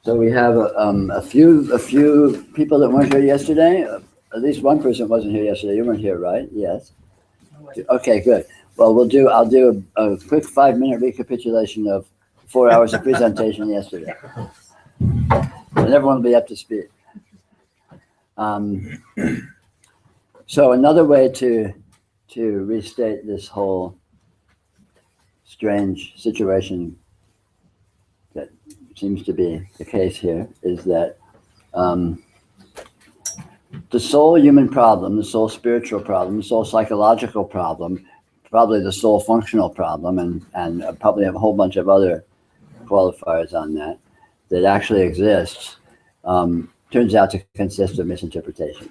So we have a few people that weren't here yesterday. At least one person wasn't here yesterday. You weren't here, right? Yes. Okay, good. Well, I'll do a quick 5-minute recapitulation of 4 hours of presentation yesterday, and everyone will be up to speed. So another way to restate this whole strange situation that seems to be the case here is that the sole human problem, the sole spiritual problem, the sole psychological problem, probably the sole functional problem, and probably have a whole bunch of other qualifiers on that actually exists, turns out to consist of misinterpretation.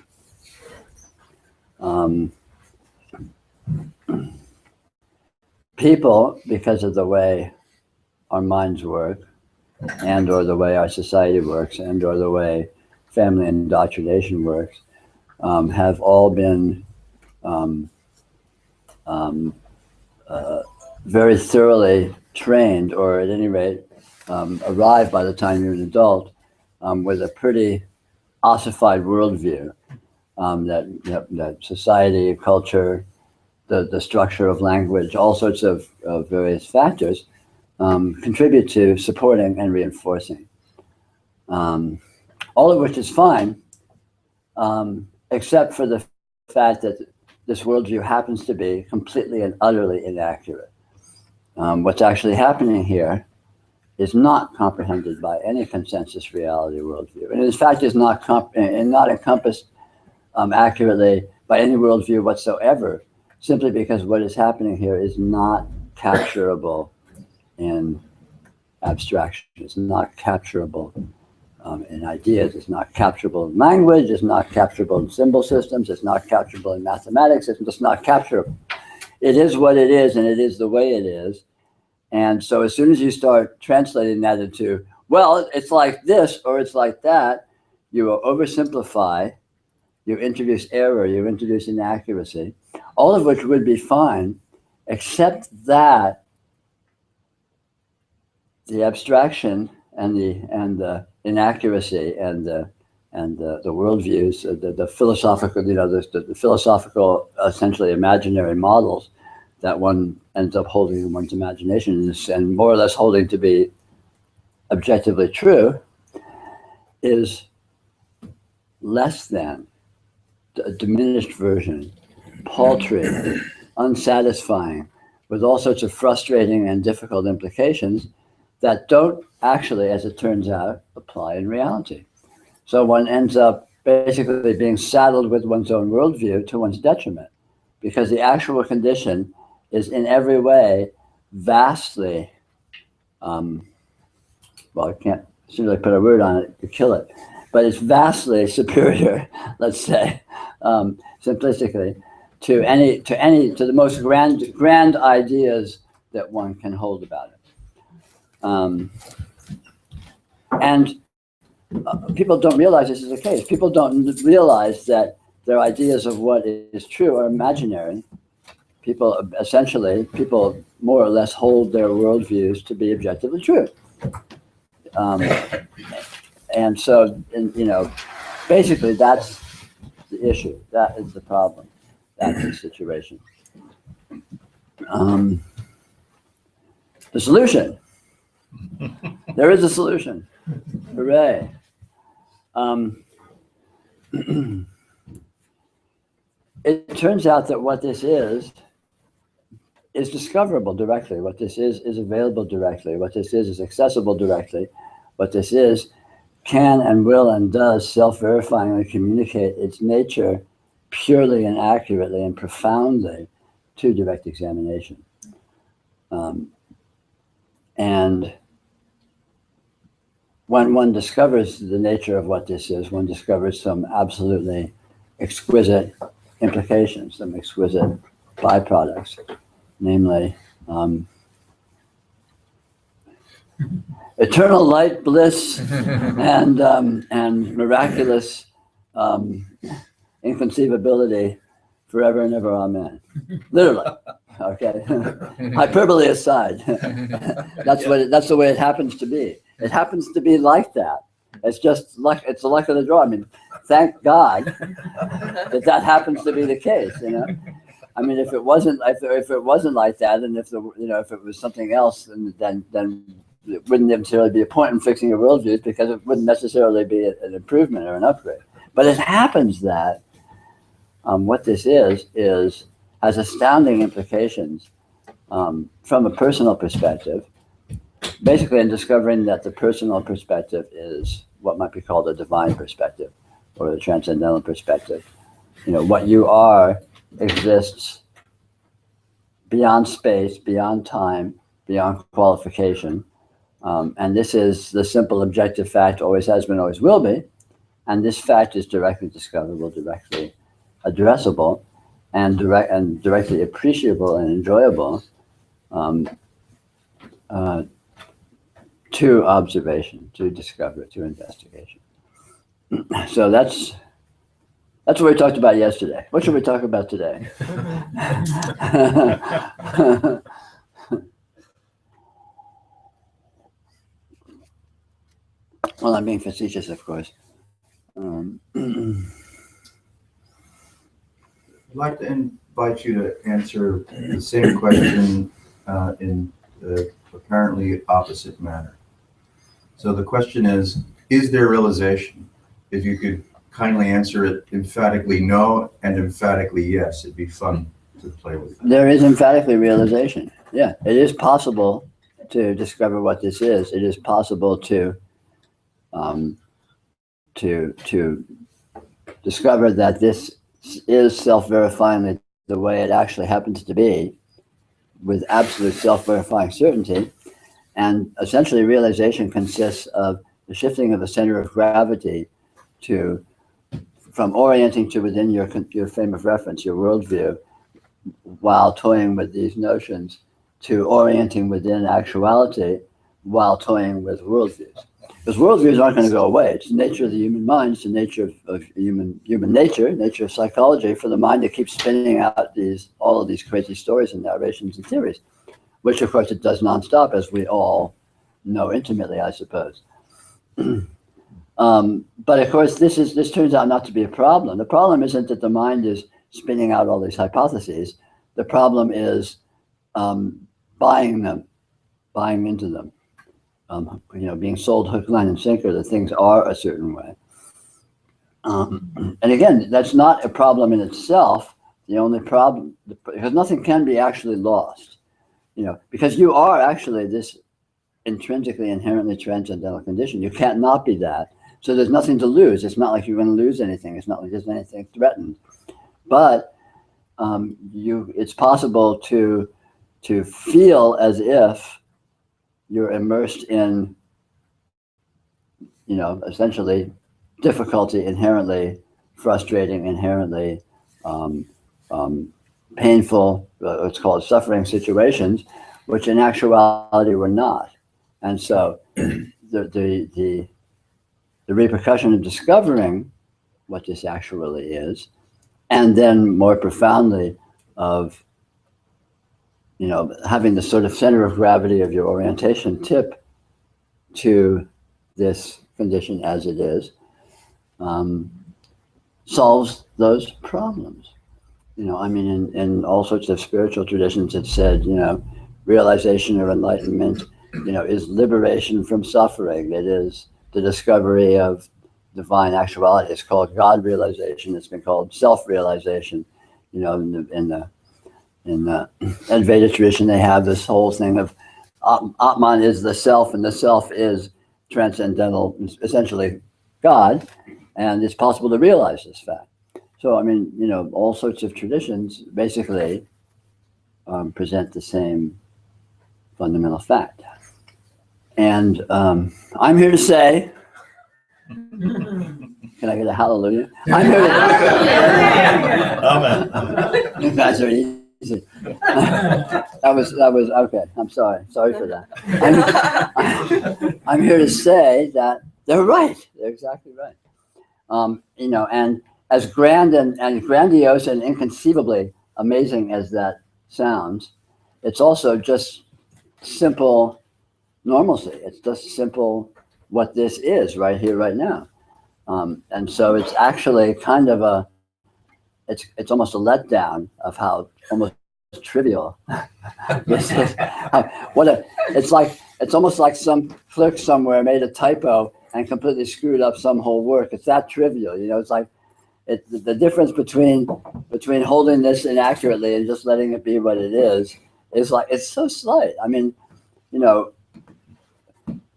People, because of the way our minds work, and or the way our society works, and or the way family indoctrination works, have all been very thoroughly trained, or at any rate arrive by the time you're an adult with a pretty ossified worldview that society, culture, the structure of language, all sorts of various factors contribute to supporting and reinforcing. All of which is fine, except for the fact that this worldview happens to be completely and utterly inaccurate. What's actually happening here is not comprehended by any consensus reality worldview, and in fact is not encompassed accurately by any worldview whatsoever, simply because what is happening here is not capturable in abstraction. It's not capturable in ideas. It's not capturable in language. It's not capturable in symbol systems. It's not capturable in mathematics. It's just not capturable. It is what it is, and it is the way it is. And so as soon as you start translating that into, well, it's like this or it's like that, you will oversimplify, you introduce error, you introduce inaccuracy, all of which would be fine, except that the abstraction and the inaccuracy and the worldviews, the philosophical, the philosophical, essentially imaginary models that one ends up holding in one's imagination and more or less holding to be objectively true, is less than a diminished version, paltry, unsatisfying, with all sorts of frustrating and difficult implications that don't actually, as it turns out, apply in reality. So one ends up basically being saddled with one's own worldview to one's detriment, because the actual condition is in every way vastly, well, I can't simply put a word on it to kill it, but it's vastly superior, let's say, simplistically, to the most grand ideas that one can hold about it. And people don't realize this is the case. People don't realize that their ideas of what is true are imaginary. People more or less hold their worldviews to be objectively true. And so, basically that's the issue. That is the problem. That's the situation. The solution. There is a solution. Hooray. It turns out that what this is discoverable directly. What this is available directly. What this is accessible directly. What this is can and will and does self-verifyingly communicate its nature purely and accurately and profoundly to direct examination. And when one discovers the nature of what this is, one discovers some absolutely exquisite implications, some exquisite byproducts, namely eternal light, bliss, and miraculous inconceivability forever and ever, amen. Literally. Okay. Hyperbole aside. That's the way it happens to be. It happens to be like that. It's just like, it's the luck of the draw. I mean, thank God that happens to be the case, you know. I mean, if it wasn't like that, and if if it was something else, then it wouldn't necessarily be a point in fixing your worldviews, because it wouldn't necessarily be an improvement or an upgrade. But it happens that what this has astounding implications from a personal perspective. Basically, in discovering that the personal perspective is what might be called a divine perspective or a transcendental perspective. You know, what you are exists beyond space, beyond time, beyond qualification. And this is the simple objective fact, always has been, always will be. And this fact is directly discoverable, directly addressable, and directly appreciable and enjoyable to observation, to discovery, to investigation. So that's what we talked about yesterday. What should we talk about today? Well, I'm being facetious, of course. I'd like to invite you to answer the same question in the apparently opposite manner. So the question is there realization? If you could kindly answer it emphatically no and emphatically yes, it'd be fun to play with that. There is emphatically realization. Yeah, it is possible to discover what this is. It is possible to discover that this is self-verifyingly the way it actually happens to be, with absolute self-verifying certainty. And essentially, realization consists of the shifting of the center of gravity from orienting to within your frame of reference, your worldview, while toying with these notions, to orienting within actuality while toying with worldviews. Because worldviews aren't going to go away. It's the nature of the human mind. It's the nature of human nature of psychology, for the mind to keep spinning out all of these crazy stories and narrations and theories, which of course it does nonstop, as we all know intimately, I suppose. But of course, this turns out not to be a problem. The problem isn't that the mind is spinning out all these hypotheses. The problem is buying into them. Being sold hook, line, and sinker that things are a certain way. And again, that's not a problem in itself. The only problem, because nothing can be actually lost, because you are actually this intrinsically, inherently transcendental condition. You can't not be that. So there's nothing to lose. It's not like you're going to lose anything. It's not like there's anything threatened. But it's possible to feel as if you're immersed in, essentially difficulty, inherently frustrating, inherently painful, what's called suffering situations, which in actuality were not. And so the repercussion of discovering what this actually is, and then more profoundly of having the sort of center of gravity of your orientation tip to this condition as it is, solves those problems. In all sorts of spiritual traditions, it's said, realization or enlightenment, is liberation from suffering. It is the discovery of divine actuality. It's called God realization. It's been called self-realization. In the Advaita tradition, they have this whole thing of Atman is the self, and the self is transcendental, essentially God, and it's possible to realize this fact. So, all sorts of traditions basically present the same fundamental fact. And I'm here to say, can I get a hallelujah? I'm here to Amen. You guys are easy. That was okay. I'm sorry for that. I'm here to say that they're right. They're exactly right. And as grand and grandiose and inconceivably amazing as that sounds, it's also just simple normalcy. It's just simple what this is right here, right now. And so it's actually kind of it's almost a letdown of how almost trivial this is. It's almost like some clerk somewhere made a typo and completely screwed up some whole work. It's that trivial, you know. It's like the difference between holding this inaccurately and just letting it be what it is like, it's so slight. I mean, you know,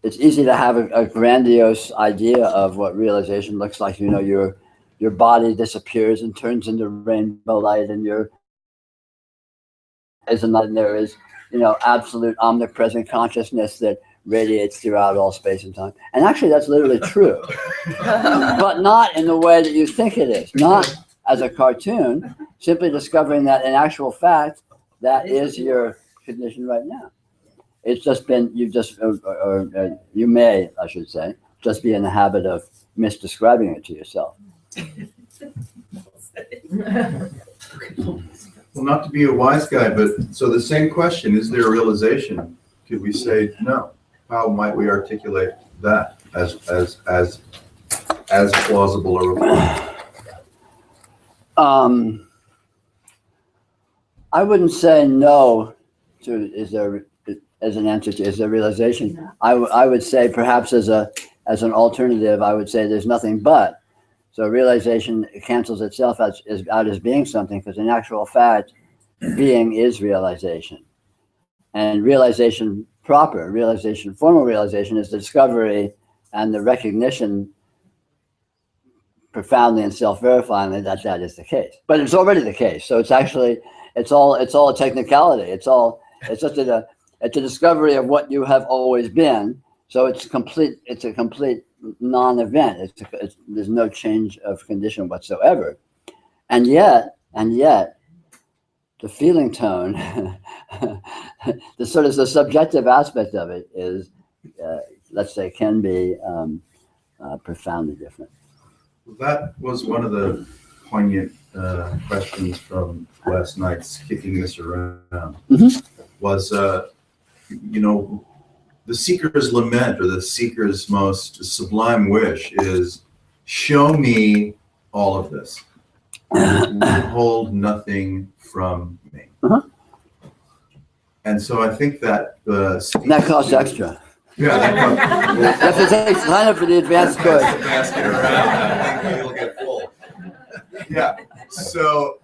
it's easy to have a grandiose idea of what realization looks like. You know, your body disappears and turns into rainbow light, and there is, you know, absolute omnipresent consciousness that radiates throughout all space and time. And actually, that's literally true, but not in the way that you think it is. Not as a cartoon, simply discovering that in actual fact, that is your condition right now. It's just been, you may, I should say, just be in the habit of misdescribing it to yourself. Well, not to be a wise guy, but so the same question, is there a realization? Could we say no? How might we articulate that as plausible a reply? I wouldn't say no to as an answer to is there realization. I would say perhaps as an alternative, I would say there's nothing but. So realization cancels itself out as being something, because in actual fact, being is realization. And realization proper, formal realization, is the discovery and the recognition profoundly and self-verifyingly that that is the case. But it's already the case. So it's actually, it's all a technicality. It's just a discovery of what you have always been. So it's a complete non-event. There's no change of condition whatsoever. And yet, the feeling tone, the sort of the subjective aspect of it is, let's say, can be profoundly different. That was one of the poignant questions from last night's Kicking This Around. Mm-hmm. Was, you know, the seeker's lament, or the seeker's most sublime wish, is show me all of this. Hold nothing from me. Uh-huh. And so I think that that costs extra. Yeah, You have to sign up for the advanced course. Basket around, you'll get full. Yeah. So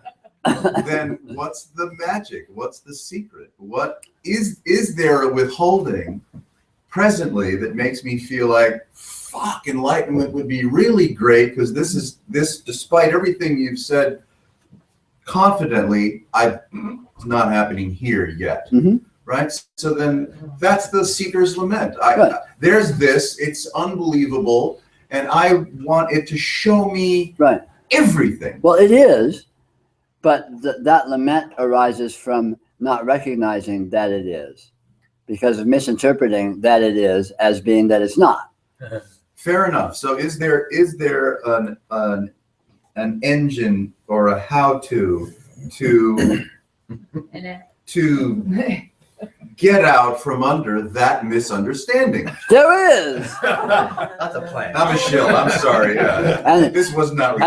then, what's the magic? What's the secret? What is there a withholding presently that makes me feel like, fuck, enlightenment would be really great, because this, despite everything you've said confidently, it's not happening here yet. Mm-hmm. Right? So then that's the seeker's lament. There's this, it's unbelievable, and I want it to show me everything. Well, it is, but that lament arises from not recognizing that it is, because of misinterpreting that it is as being that it's not. Fair enough. So is there an engine or a how-to to get out from under that misunderstanding? There is. That's a plan. I'm a shill. I'm sorry. This was not.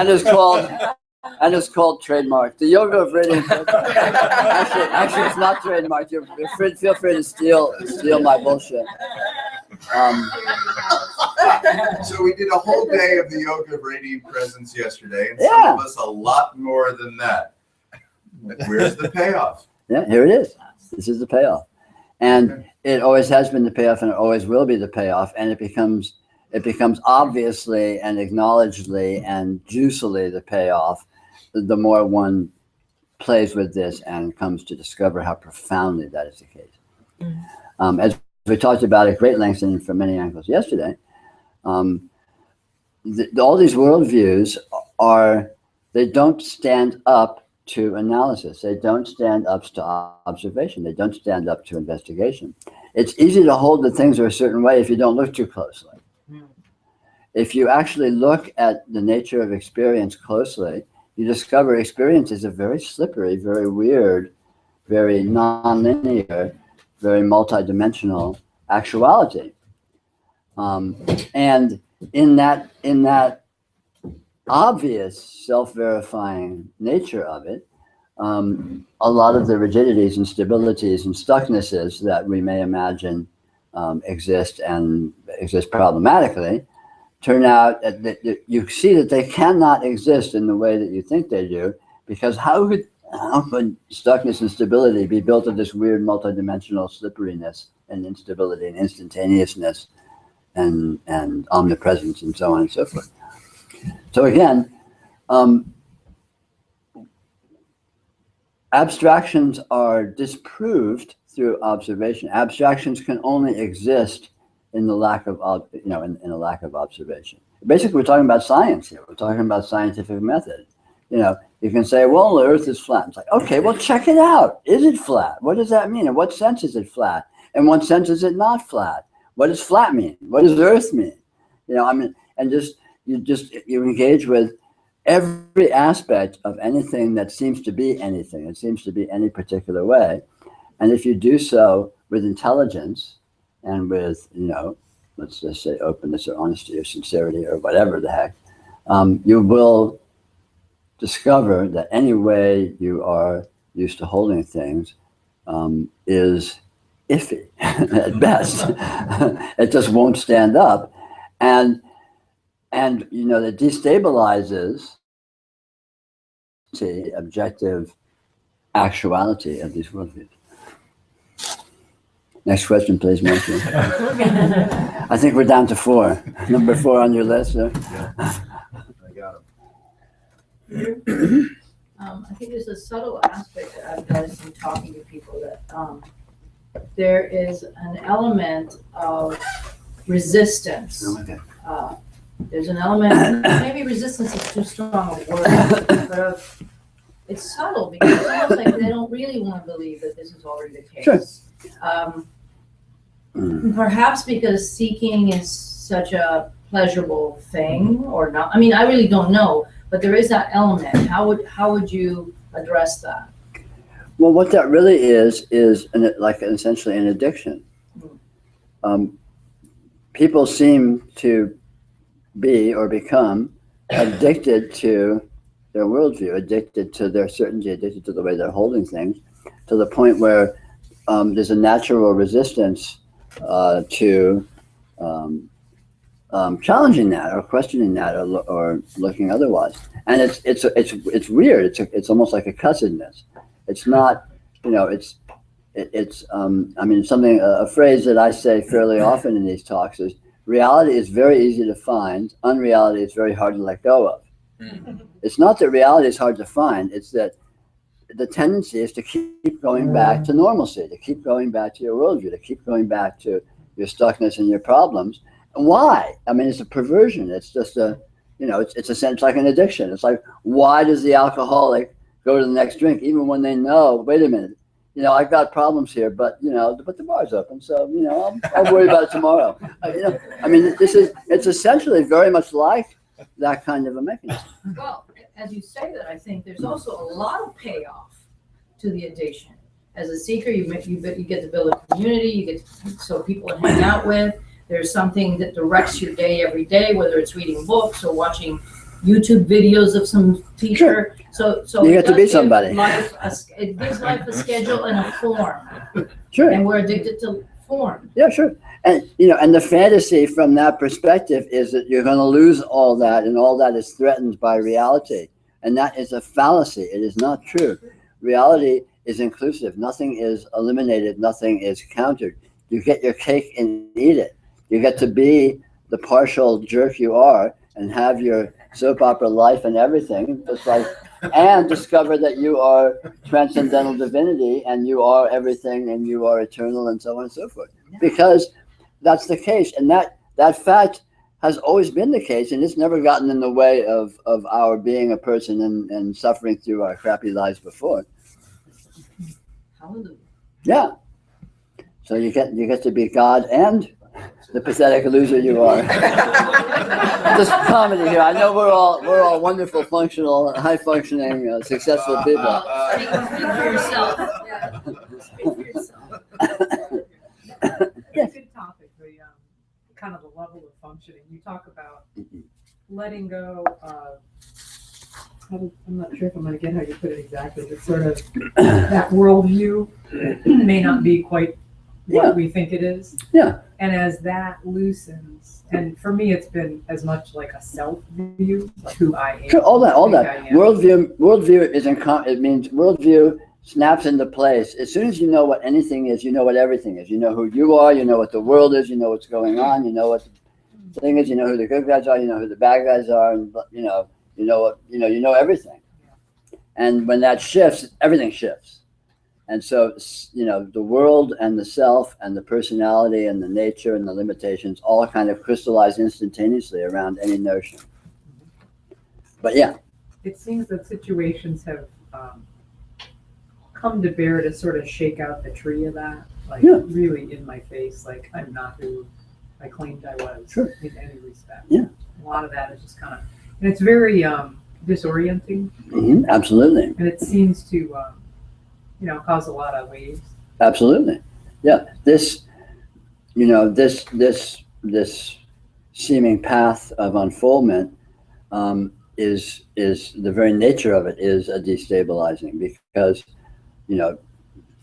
And it's called trademark. The yoga of radiant. Actually, it's not trademarked. Feel free to steal my bullshit. So we did a whole day of the yoga of radiant presence yesterday, and some of us a lot more than that. Where's the payoff? Yeah, here it is. This is the payoff. And it always has been the payoff, and it always will be the payoff. And it becomes obviously and acknowledgedly and juicily the payoff the more one plays with this and comes to discover how profoundly that is the case. As we talked about at great length and from many angles yesterday, all these worldviews they don't stand up to analysis. They don't stand up to observation. They don't stand up to investigation. It's easy to hold that things are a certain way if you don't look too closely. if you actually look at the nature of experience closely, you discover experience is a very slippery, very weird, very non-linear, very multidimensional actuality. And in that obvious self-verifying nature of it, a lot of the rigidities and stabilities and stucknesses that we may imagine exist and exist problematically turn out that you see that they cannot exist in the way that you think they do, because how could stuckness and stability be built of this weird multidimensional slipperiness and instability and instantaneousness and omnipresence and so on and so forth? So again, abstractions are disproved through observation. Abstractions can only exist in the lack of, in a lack of observation. Basically, we're talking about science here. We're talking about scientific method. You can say, well, the Earth is flat. It's like, okay, well, check it out. Is it flat? What does that mean? In what sense is it flat? In what sense is it not flat? What does flat mean? What does Earth mean? And you engage with every aspect of anything that seems to be anything. It seems to be any particular way. And if you do so with intelligence and with, let's just say openness or honesty or sincerity or whatever the heck, you will discover that any way you are used to holding things is iffy at best. It just won't stand up. And that destabilizes the objective actuality of these worldviews. Next question, please, Matthew. I think we're down to 4. Number 4 on your list, sir. Yeah. I got him. I think there's a subtle aspect that I've noticed in talking to people that there is an element of resistance. There's an element, maybe resistance is too strong a word, but it's subtle because it's almost like they don't really want to believe that this is already the case. Sure. Perhaps because seeking is such a pleasurable thing or not. I mean, I really don't know, but there is that element. How would you address that? Well, what that really is essentially an addiction. People seem to be or become addicted to their worldview, addicted to their certainty, addicted to the way they're holding things, to the point where there's a natural resistance to challenging that or questioning that or looking otherwise. And it's weird. It's almost like a cussedness. It's not, a phrase that I say fairly often in these talks is, reality is very easy to find, unreality is very hard to let go of. It's not that reality is hard to find, it's that the tendency is to keep going back to normalcy, to keep going back to your worldview, to keep going back to your stuckness and your problems. And why? I mean, it's a perversion. It's just it's a sense like an addiction. It's like, why does the alcoholic go to the next drink, even when they know, wait a minute, I've got problems here, but the bar's open, so I'll worry about it tomorrow. It's essentially very much like that kind of a mechanism. Well, as you say that, I think there's also a lot of payoff to the addiction. As a seeker, you get to build a community, you get so people to hang out with. There's something that directs your day every day, whether it's reading books or watching YouTube videos of some teacher. Sure. So you get to be somebody. It gives life a schedule and a form. Sure. And we're addicted to form. Yeah, sure. And and the fantasy from that perspective is that you're going to lose all that, and all that is threatened by reality. And that is a fallacy. It is not true. Reality is inclusive. Nothing is eliminated. Nothing is countered. You get your cake and eat it. You get to be the partial jerk you are and have your soap opera life and everything, just like, and discover that you are transcendental divinity and you are everything and you are eternal and so on and so forth. Because that's the case. And that fact has always been the case, and it's never gotten in the way of our being a person and suffering through our crappy lives before. Hallelujah. Yeah. So you get to be God and the pathetic loser you are. Just comedy here. I know we're all wonderful, functional, high-functioning, successful people. Speak for yourself. Yeah. Speak for yourself. It's a good topic, the kind of the level of functioning. You talk about letting go of, I'm not sure if I'm going to get how you put it exactly, but sort of that worldview may not be quite what we think it is. Yeah. And as that loosens, and for me, it's been as much like a self view, like who I am. Sure, all that. I am. Worldview is it means worldview snaps into place. As soon as you know what anything is, you know what everything is. You know who you are, you know what the world is, you know what's going on, you know what the thing is, you know who the good guys are, you know who the bad guys are, and you know everything. And when that shifts, everything shifts. And so, the world and the self and the personality and the nature and the limitations all kind of crystallize instantaneously around any notion. But yeah. It seems that situations have come to bear to sort of shake out the tree of that, like really in my face, like I'm not who I claimed I was in any respect. Yeah. A lot of that is just kind of, and it's very disorienting. Mm-hmm. Absolutely. And it seems to, cause a lot of waves. Absolutely. Yeah. This seeming path of unfoldment is the very nature of it is a destabilizing, because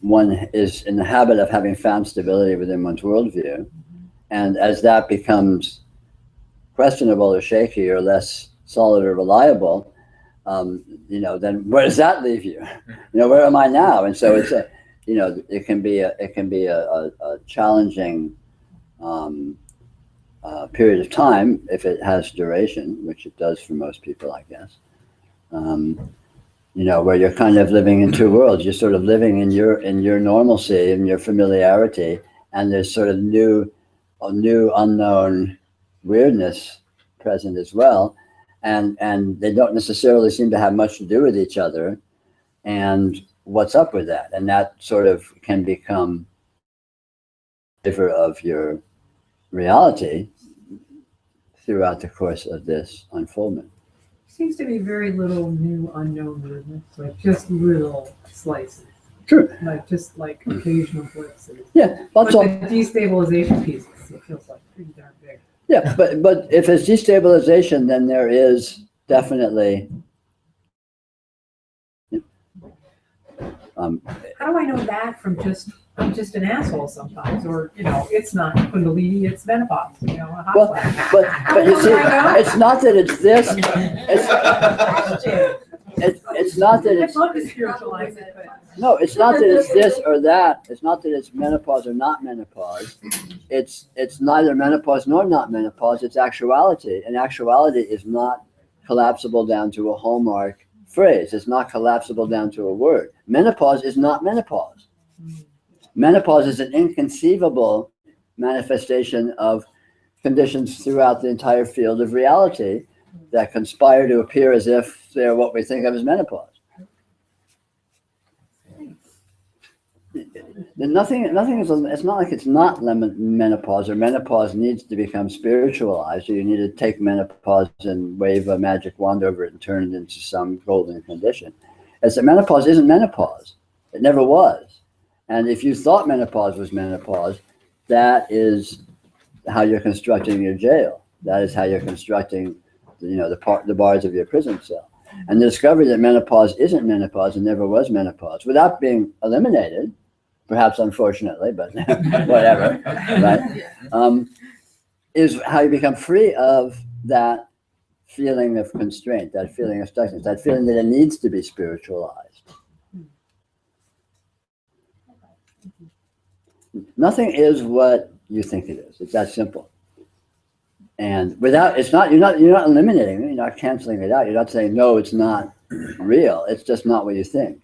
one is in the habit of having found stability within one's worldview, and as that becomes questionable or shaky or less solid or reliable, then where does that leave you? Where am I now? And so it's it can be a challenging period of time if it has duration, which it does for most people, I guess. Where you're kind of living in two worlds. You're sort of living in your normalcy and your familiarity, and there's sort of new unknown weirdness present as well, and they don't necessarily seem to have much to do with each other. And what's up with that? And that sort of can become a flavor of your reality throughout the course of this unfoldment. Seems to be very little new unknown movements, like just little slices. Sure. Like just like occasional glimpses. Yeah. But the destabilization pieces, it feels like pretty darn big. Yeah, but if it's destabilization, then there is definitely. How do I know that from I'm just an asshole sometimes, or it's not Kundalini, it's menopause. Well, but you see, it's not that it's this. It's not that it's. I'd love to spiritualize it, but No, it's not that it's this or that. It's not that it's menopause or not menopause. It's neither menopause nor not menopause. It's actuality, and actuality is not collapsible down to a hallmark phrase. It's not collapsible down to a word. Menopause is not menopause. Menopause is an inconceivable manifestation of conditions throughout the entire field of reality that conspire to appear as if they're what we think of as menopause. Nothing is, it's not like it's not menopause, or menopause needs to become spiritualized, or you need to take menopause and wave a magic wand over it and turn it into some golden condition. It's that menopause isn't menopause. It never was. And if you thought menopause was menopause, that is how you're constructing your jail. That is how you're constructing, the bars of your prison cell. And the discovery that menopause isn't menopause and never was menopause, without being eliminated, perhaps unfortunately, but whatever, right? Is how you become free of that feeling of constraint, that feeling of stuckness, that feeling that it needs to be spiritualized. Nothing is what you think it is. It's that simple. And you're not eliminating it, you're not canceling it out. You're not saying, no, it's not real. It's just not what you think.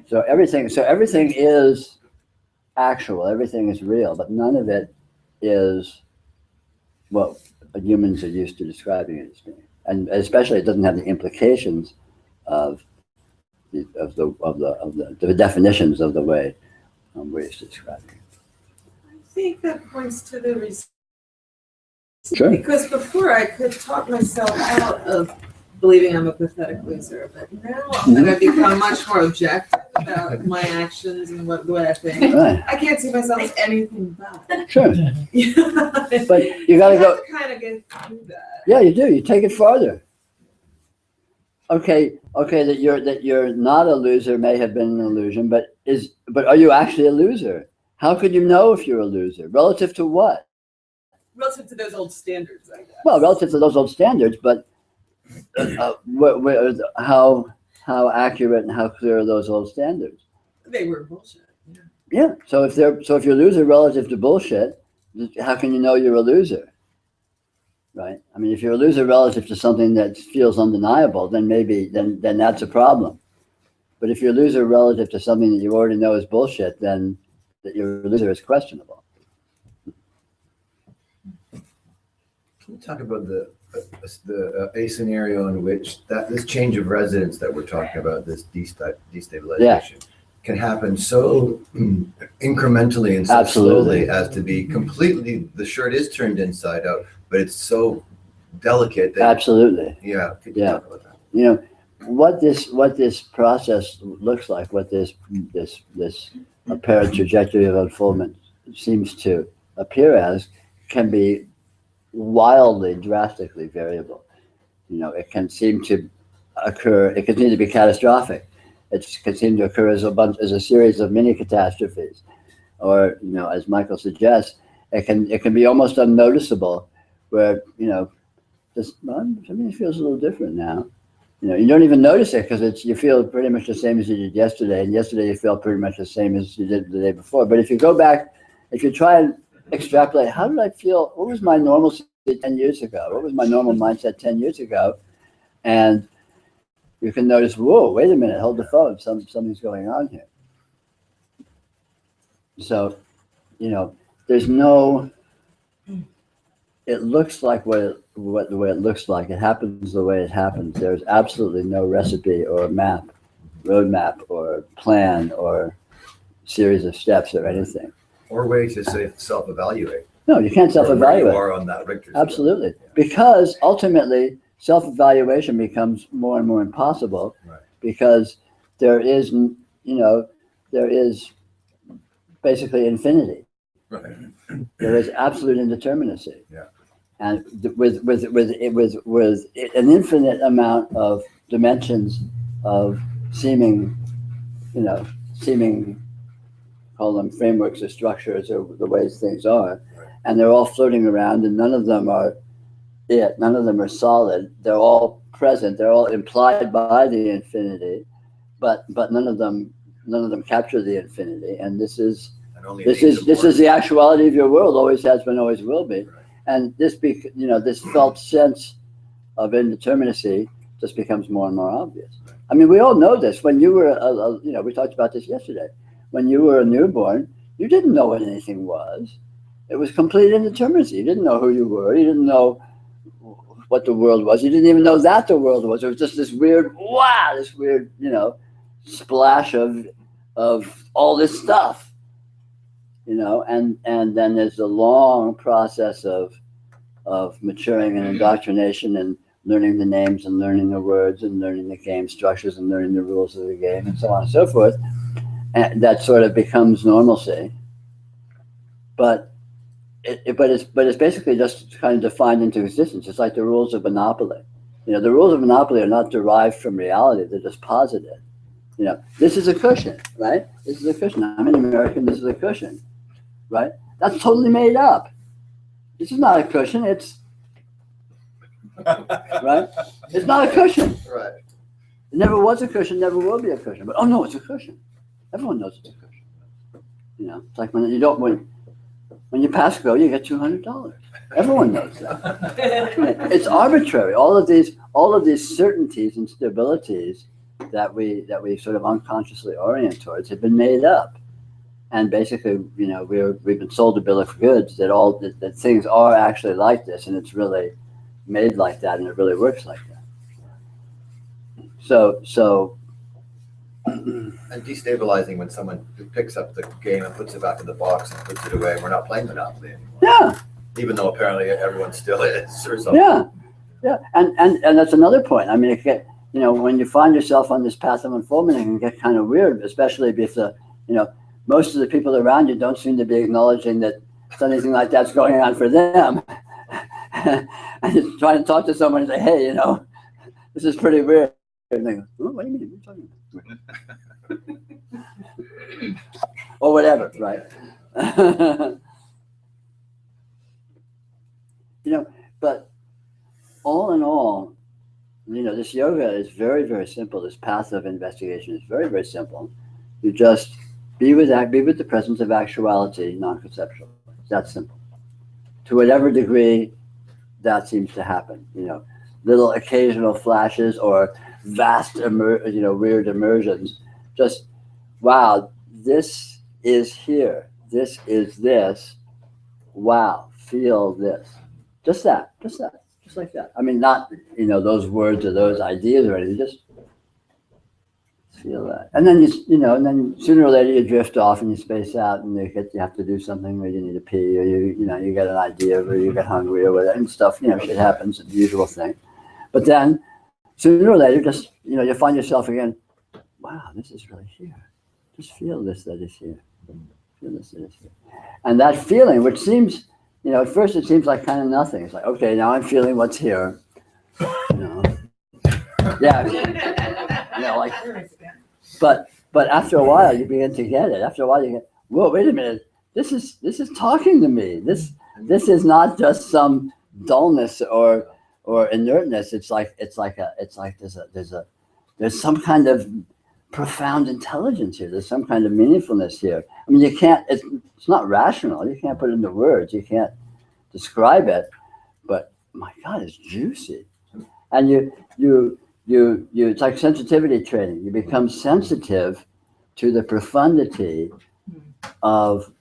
So everything is actual, everything is real, but none of it is what humans are used to describing it as being. And especially it doesn't have the implications of the definitions of the way we're used to describing it. think that points to the resistance. Sure. Because before I could talk myself out of believing I'm a pathetic loser, but now that I've become much more objective about my actions and what I think, Right. I can't see myself as anything but. Sure. Yeah. But you got to go. kind of get through that. Yeah, you do. You take it farther. Okay, that you're not a loser may have been an illusion, but are you actually a loser? How could you know if you're a loser? Relative to what? Relative to those old standards, I guess. Well, relative to those old standards, but how accurate and how clear are those old standards? They were bullshit. Yeah. Yeah. So if you're a loser relative to bullshit, how can you know you're a loser? Right. I mean, if you're a loser relative to something that feels undeniable, then maybe then that's a problem. But if you're a loser relative to something that you already know is bullshit, then that you're a loser is questionable. Can you talk about a scenario in which this change of residence that we're talking about, this destabilization, can happen so incrementally and so slowly as to be completely, the shirt is turned inside out, but it's so delicate that Absolutely. Yeah. Could you talk about that? You know, what this process looks like, what this apparent trajectory of unfoldment seems to appear as, can be wildly, drastically variable. You know, it can seem to occur. It can seem to be catastrophic. It can seem to occur as a series of mini catastrophes, or as Michael suggests, it can be almost unnoticeable, where something feels a little different now. You don't even notice it because you feel pretty much the same as you did yesterday, and yesterday you felt pretty much the same as you did the day before. But if you go back, if you try and extrapolate, how did I feel? What was my normalcy 10 years ago? What was my normal mindset 10 years ago? And you can notice, whoa, wait a minute, hold the phone. Something's going on here. So, there's no. It looks like the way it looks like. It happens the way it happens. There's absolutely no recipe or roadmap or plan or series of steps or anything. Or way to say self-evaluate. No, you can't self-evaluate. Where you are on that Richter scale. Absolutely, because ultimately self-evaluation becomes more and more impossible, Right. Because there is basically infinity. Right. There is absolute indeterminacy. Yeah. And with an infinite amount of dimensions of seeming, call them frameworks or structures or the ways things are, Right. and they're all floating around, and none of them are it. None of them are solid. They're all present. They're all implied by the infinity, but none of them capture the infinity. And this is the actuality of your world. Always has been, always will be. Right. And this felt sense of indeterminacy just becomes more and more obvious. Right. I mean, we all know this. When you were, we talked about this yesterday. When you were a newborn, you didn't know what anything was. It was complete indeterminacy. You didn't know who you were. You didn't know what the world was. You didn't even know that the world was. It was just this weird, splash of all this stuff, and then there's the long process of maturing and indoctrination and learning the names and learning the words and learning the game structures and learning the rules of the game and so on and so forth. And that sort of becomes normalcy. But it's basically just kind of defined into existence. It's like the rules of Monopoly. The rules of Monopoly are not derived from reality. They're just posited. This is a cushion, right? This is a cushion. I'm an American. This is a cushion, right? That's totally made up. This is not a cushion. It's right. It's not a cushion. Right. It never was a cushion. Never will be a cushion. But oh no, it's a cushion. Everyone knows it's a cushion. It's like when you pass go, you get $200. Everyone knows that. It's arbitrary. All of these certainties and stabilities that we sort of unconsciously orient towards have been made up, and basically, we've been sold a bill of goods that things are actually like this, and it's really made like that, and it really works like that. So And destabilizing when someone picks up the game and puts it back in the box and puts it away, and we're not playing Monopoly anymore. Yeah, Even though apparently everyone still is or something. yeah, and that's another point. I mean, it get, you know, when you find yourself on this path of unfoldment, it can get kind of weird, especially if the, you know, most of the people around you don't seem to be acknowledging that anything like that's going on for them. And you're trying to talk to someone and say, hey, you know, this is pretty weird. And they go, oh, what do you mean? What are you talking about? Or whatever, right? You know, but all in all, you know, this yoga is very, very simple. This path of investigation is very, very simple. You just be with the presence of actuality, non-conceptual. It's that simple. To whatever degree that seems to happen, you know, little occasional flashes or vast, weird immersions. Just, wow, this is here. This is this. Wow, feel this. Just that, just like that. I mean, not, you know, those words or those ideas or anything, just feel that. And then and then sooner or later you drift off and you space out and you have to do something, or you need to pee, or you get an idea, or you get hungry or whatever, and stuff, you know, shit happens, the usual thing. But then sooner or later, just, you know, you find yourself again, wow, this is really here. Just feel this, that is here. Feel this, that is here. And that feeling, which seems, you know, at first it seems like kind of nothing. It's like, okay, now I'm feeling what's here. You know, yeah, you know, like, but after a while you begin to get it. After a while you get, whoa, wait a minute, this is talking to me. This is not just some dullness or inertness. It's like there's some kind of profound intelligence here. There's some kind of meaningfulness here. I mean, it's not rational. You can't put it into words. You can't describe it. But my God, it's juicy. And you it's like sensitivity training. You become sensitive to the profundity of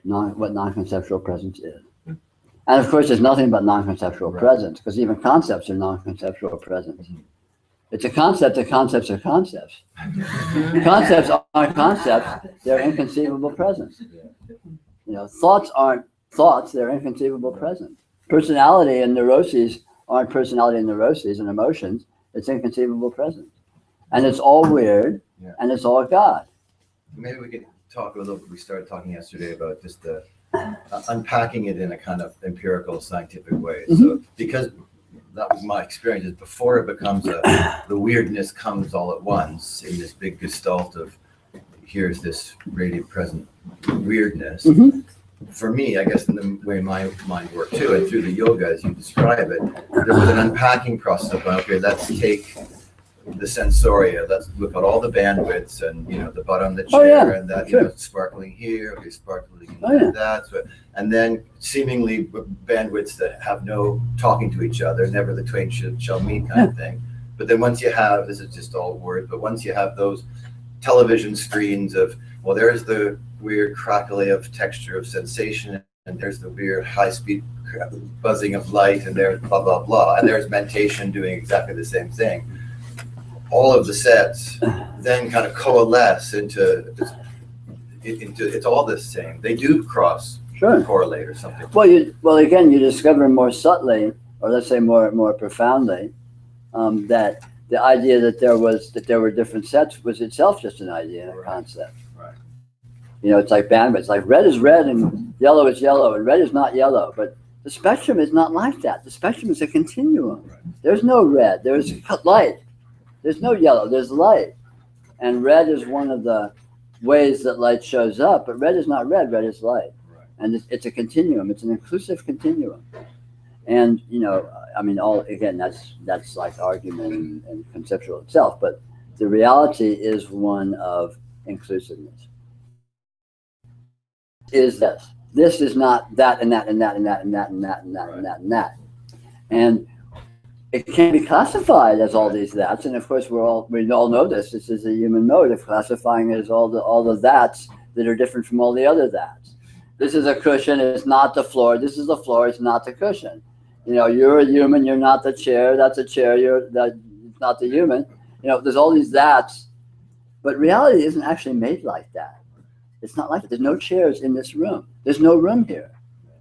what non-conceptual presence is. And of course, there's nothing but non-conceptual presence, because even concepts are non-conceptual presence. It's a concept that concepts are concepts. Concepts aren't concepts, they're inconceivable presence. You know, thoughts aren't thoughts, they're inconceivable presence. Personality and neuroses aren't personality and neuroses and emotions, it's inconceivable presence. And it's all weird, and it's all God. Maybe we could talk a little bit, we started talking yesterday about just the unpacking it in a kind of empirical, scientific way. So, because that was my experience, is before it becomes the weirdness comes all at once in this big gestalt of here's this radiant present weirdness. For me, I guess in the way my mind worked too, and through the yoga as you describe it, there was an unpacking process of, okay, let's take the sensoria, let's look at all the bandwidths and, you know, the butt on the chair and that, you know, sparkling here, okay, sparkling that. So, and then seemingly bandwidths that have no talking to each other, never the twain shall meet kind of thing. But then once you have, this is just all words, but once you have those television screens of, well, there's the weird crackly of texture of sensation, and there's the weird high-speed buzzing of light, and there's blah, blah, blah, and there's mentation doing exactly the same thing. All of the sets then kind of coalesce into it's all the same. They do cross correlate or something. Well, again, you discover more subtly, or let's say more profoundly, that the idea that there were different sets was itself just an idea and a concept. Right. You know, it's like bandwidth. It's like red is red and yellow is yellow, and red is not yellow. But the spectrum is not like that. The spectrum is a continuum. Right. There's no red. There's light. There's no yellow, there's light. And red is one of the ways that light shows up, but red is not red is light. Right. And it's a continuum, it's an inclusive continuum. And, you know, I mean, that's like argument and conceptual itself, but the reality is one of inclusiveness. Is this. This is not that and that and that and that and that and that and that and that and that. And it can be classified as all these that's, and of course we all know this. This is a human mode of classifying it as all the that's that are different from all the other that's. This is a cushion, it's not the floor. This is the floor, it's not the cushion. You know, you're a human, you're not the chair. That's a chair, it's not the human. You know, there's all these that's, But reality isn't actually made like that. It's not like that. There's no chairs in this room. There's no room here.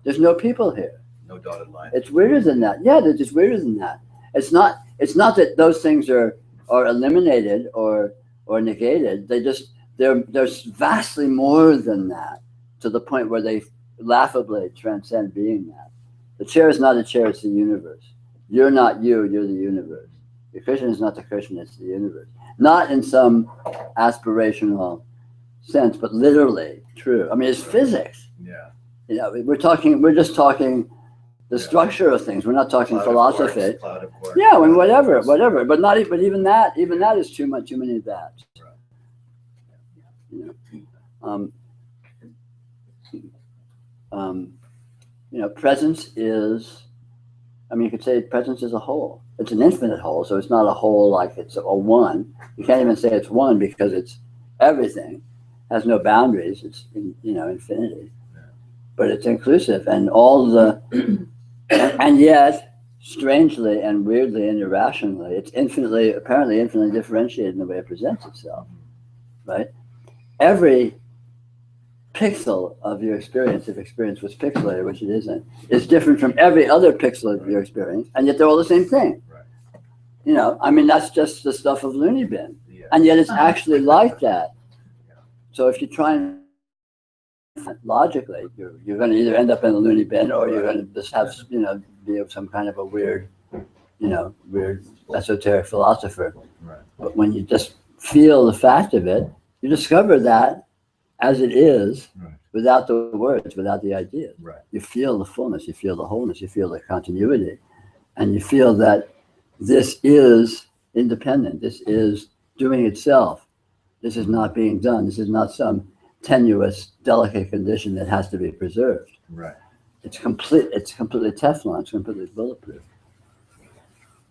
There's no people here. No dotted line. It's weirder than that. Yeah, they're just weirder than that. It's not that those things are eliminated or negated. There's vastly more than that, to the point where they laughably transcend being that. The chair is not a chair, it's the universe. You're not you, you're the universe. The cushion is not the cushion, it's the universe. Not in some aspirational sense, but literally true. I mean, it's physics. Yeah. You know, we're just talking the structure of things. We're not talking philosophy. Cloud of quarks. Yeah, and whatever. But even that is too many bats. You know, presence is, I mean, you could say presence is a whole. It's an infinite whole, so it's not a whole like it's a one. You can't even say it's one because it's everything. It has no boundaries. It's, you know, infinity. Yeah. But it's inclusive, and all the, and yet, strangely and weirdly and irrationally, it's apparently infinitely differentiated in the way it presents itself, right? Every pixel of your experience, if experience was pixelated, which it isn't, is different from every other pixel of your experience, and yet they're all the same thing. Right. You know, I mean, that's just the stuff of loony bin, and yet it's actually like that. So if you try and logically, you're going to either end up in a loony bin, or you're going to just have, you know, be some kind of a weird esoteric philosopher. Right. But when you just feel the fact of it, you discover that as it is, right, without the words, without the ideas. Right. You feel the fullness, you feel the wholeness, you feel the continuity, and you feel that this is independent, this is doing itself, this is not being done, this is not some tenuous, delicate condition that has to be preserved. Right. It's completely Teflon, it's completely bulletproof.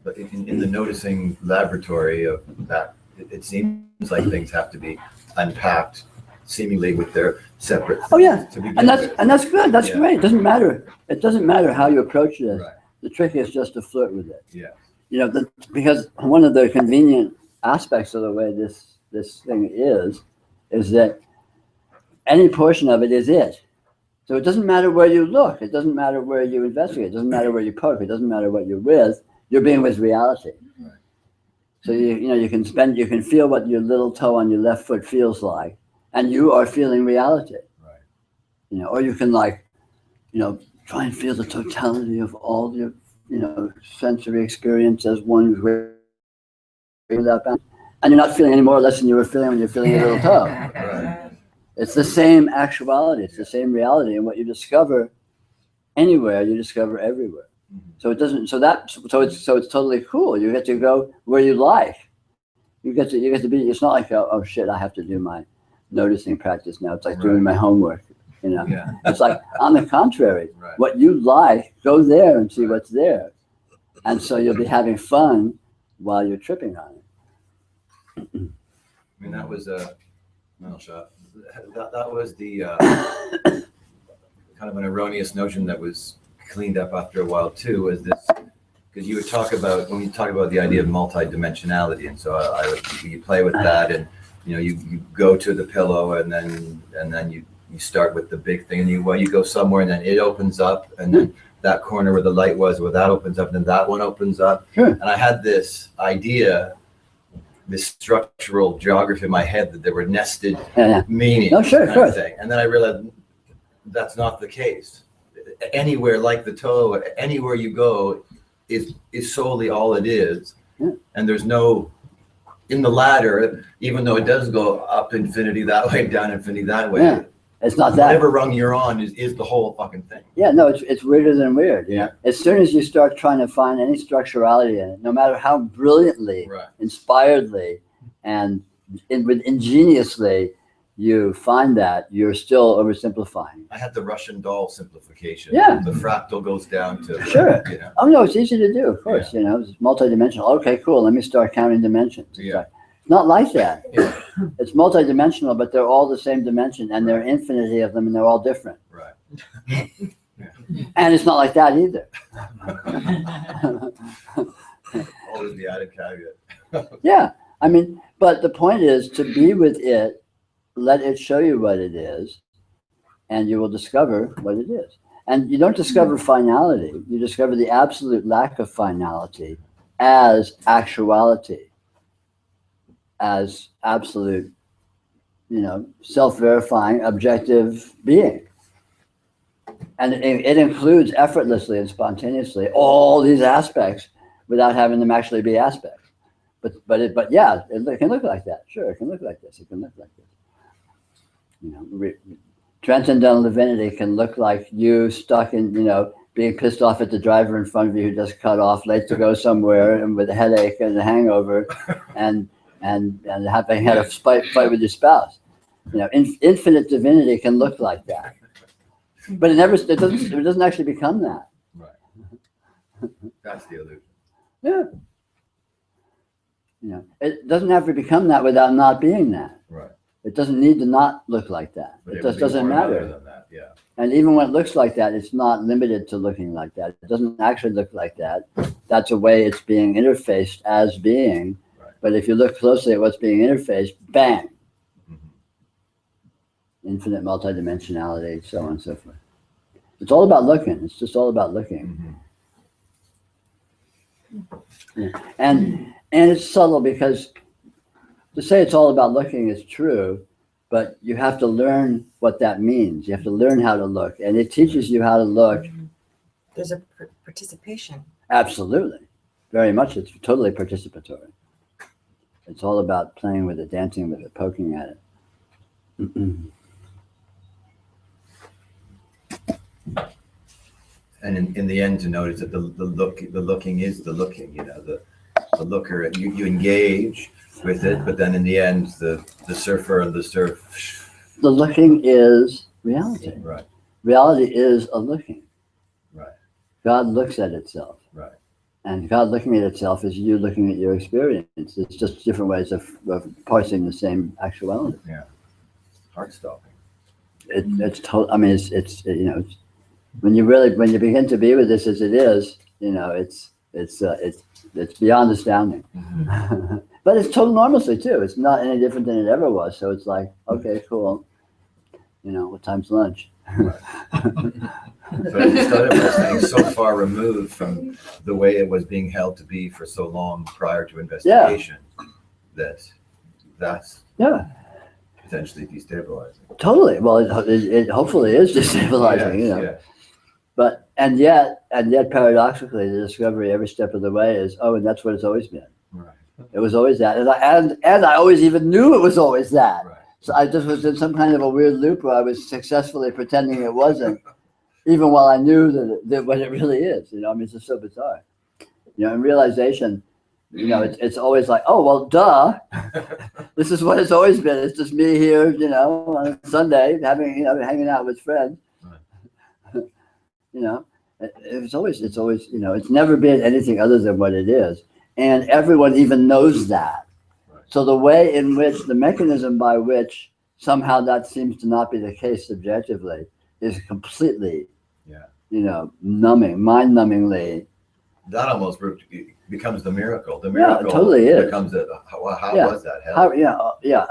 But in the noticing laboratory of that, it seems like things have to be unpacked, seemingly with their separate. Oh yeah, and that's good. That's great. It doesn't matter. It doesn't matter how you approach this. Right. The trick is just to flirt with it. Yeah. You know, because one of the convenient aspects of the way this thing is that any portion of it is it. So it doesn't matter where you look. It doesn't matter where you investigate. It doesn't matter where you poke. It doesn't matter what you're with. You're being with reality. Right. So you can feel what your little toe on your left foot feels like, and you are feeling reality. Right. You know, or you can try and feel the totality of all your sensory experience as one without bounds. And you're not feeling any more or less than you were feeling when you're feeling your little toe. Right. It's the same actuality. It's the same reality, and what you discover anywhere, you discover everywhere. So it doesn't. So it's totally cool. You get to go where you like. You get to be. It's not like oh shit, I have to do my noticing practice now. It's like doing my homework. You know. Yeah. It's like on the contrary. Right. What you like, go there and see what's there, and so you'll be having fun while you're tripping on it. I mean, that was a well shot. That was the kind of an erroneous notion that was cleaned up after a while too, was this, because you would talk about, when you talk about the idea of multidimensionality, and so you play with that, and you go to the pillow, and then you start with the big thing, and you go somewhere, and then it opens up, and then that corner where the light was, where that opens up, and then that one opens up. Sure. And I had this idea, this structural geography in my head, that there were nested meanings. Oh, sure, kind of thing. And then I realized that's not the case. Anywhere like the toe, anywhere you go is solely all it is. Yeah. And there's no, in the ladder, even though it does go up infinity that way, down infinity that way. Yeah. It's not that. Whatever rung you're on is the whole fucking thing. Yeah, no, it's weirder than weird. Yeah. As soon as you start trying to find any structurality in it, no matter how brilliantly, inspiredly, and ingeniously you find that, you're still oversimplifying. I had the Russian doll simplification. Yeah. The fractal goes down to. Sure. Oh no, it's easy to do, of course. Yeah. It's multidimensional. Okay, cool. Let me start counting dimensions. Yeah. Not like that. Yeah. It's multidimensional, but they're all the same dimension, and there are infinity of them, and they're all different. Right. Yeah. And it's not like that either. Always the added caveat. Yeah. I mean, but the point is to be with it, let it show you what it is, and you will discover what it is. And you don't discover finality, you discover the absolute lack of finality as actuality, as absolute, self-verifying, objective being. And it includes effortlessly and spontaneously all these aspects without having them actually be aspects. But yeah, it can look like that. Sure, it can look like this. It can look like this. Transcendental divinity can look like you stuck in, being pissed off at the driver in front of you who just cut off, late to go somewhere, and with a headache and a hangover, and having had a fight with your spouse. Infinite divinity can look like that, but it doesn't actually become that. Right. That's the illusion. Yeah. It doesn't have to become that without not being that. Right. It doesn't need to not look like that. But It just doesn't more matter. than that, yeah. And even when it looks like that, it's not limited to looking like that. It doesn't actually look like that. That's a way it's being interfaced as being. Right. But if you look closely at what's being interfaced, bang. Mm-hmm. Infinite multidimensionality, so on and so forth. It's all about looking. It's just all about looking. Mm-hmm. Yeah. And it's subtle because to say it's all about looking is true, but you have to learn what that means. You have to learn how to look, and it teaches you how to look. There's a participation. Absolutely. Very much. It's totally participatory. It's all about playing with it, dancing with it, poking at it. And in the end, to notice that the looking is the looking. The looker. You engage with it, but then in the end, the surfer and the surf. The looking is reality. Right. Reality is a looking. Right. God looks at itself. Right. And God looking at itself is you looking at your experience. It's just different ways of parsing the same actuality. Yeah. Heart stopping. It's total. I mean, it's when you begin to be with this as it is, it's beyond astounding. Mm-hmm. But it's total normalcy too. It's not any different than it ever was. So it's like, okay, cool. What time's lunch? Right. So you started by saying so far removed from the way it was being held to be for so long prior to investigation that's potentially destabilizing. Totally. Well, it hopefully is destabilizing. Yes. But and yet paradoxically, the discovery every step of the way is, and that's what it's always been. Right. It was always that, and I always even knew it was always that. Right. So I just was in some kind of a weird loop where I was successfully pretending it wasn't, even while I knew that what it really is. I mean, it's just so bizarre. In realization, it's always like, oh well, duh. This is what it's always been. It's just me here, on a Sunday hanging out with friends. It's always, it's never been anything other than what it is. And everyone even knows that. Right. So the way in which, the mechanism by which somehow that seems to not be the case subjectively is completely, numbing, mind-numbingly. That almost becomes the miracle. The Yeah, miracle it totally is. becomes how was that held?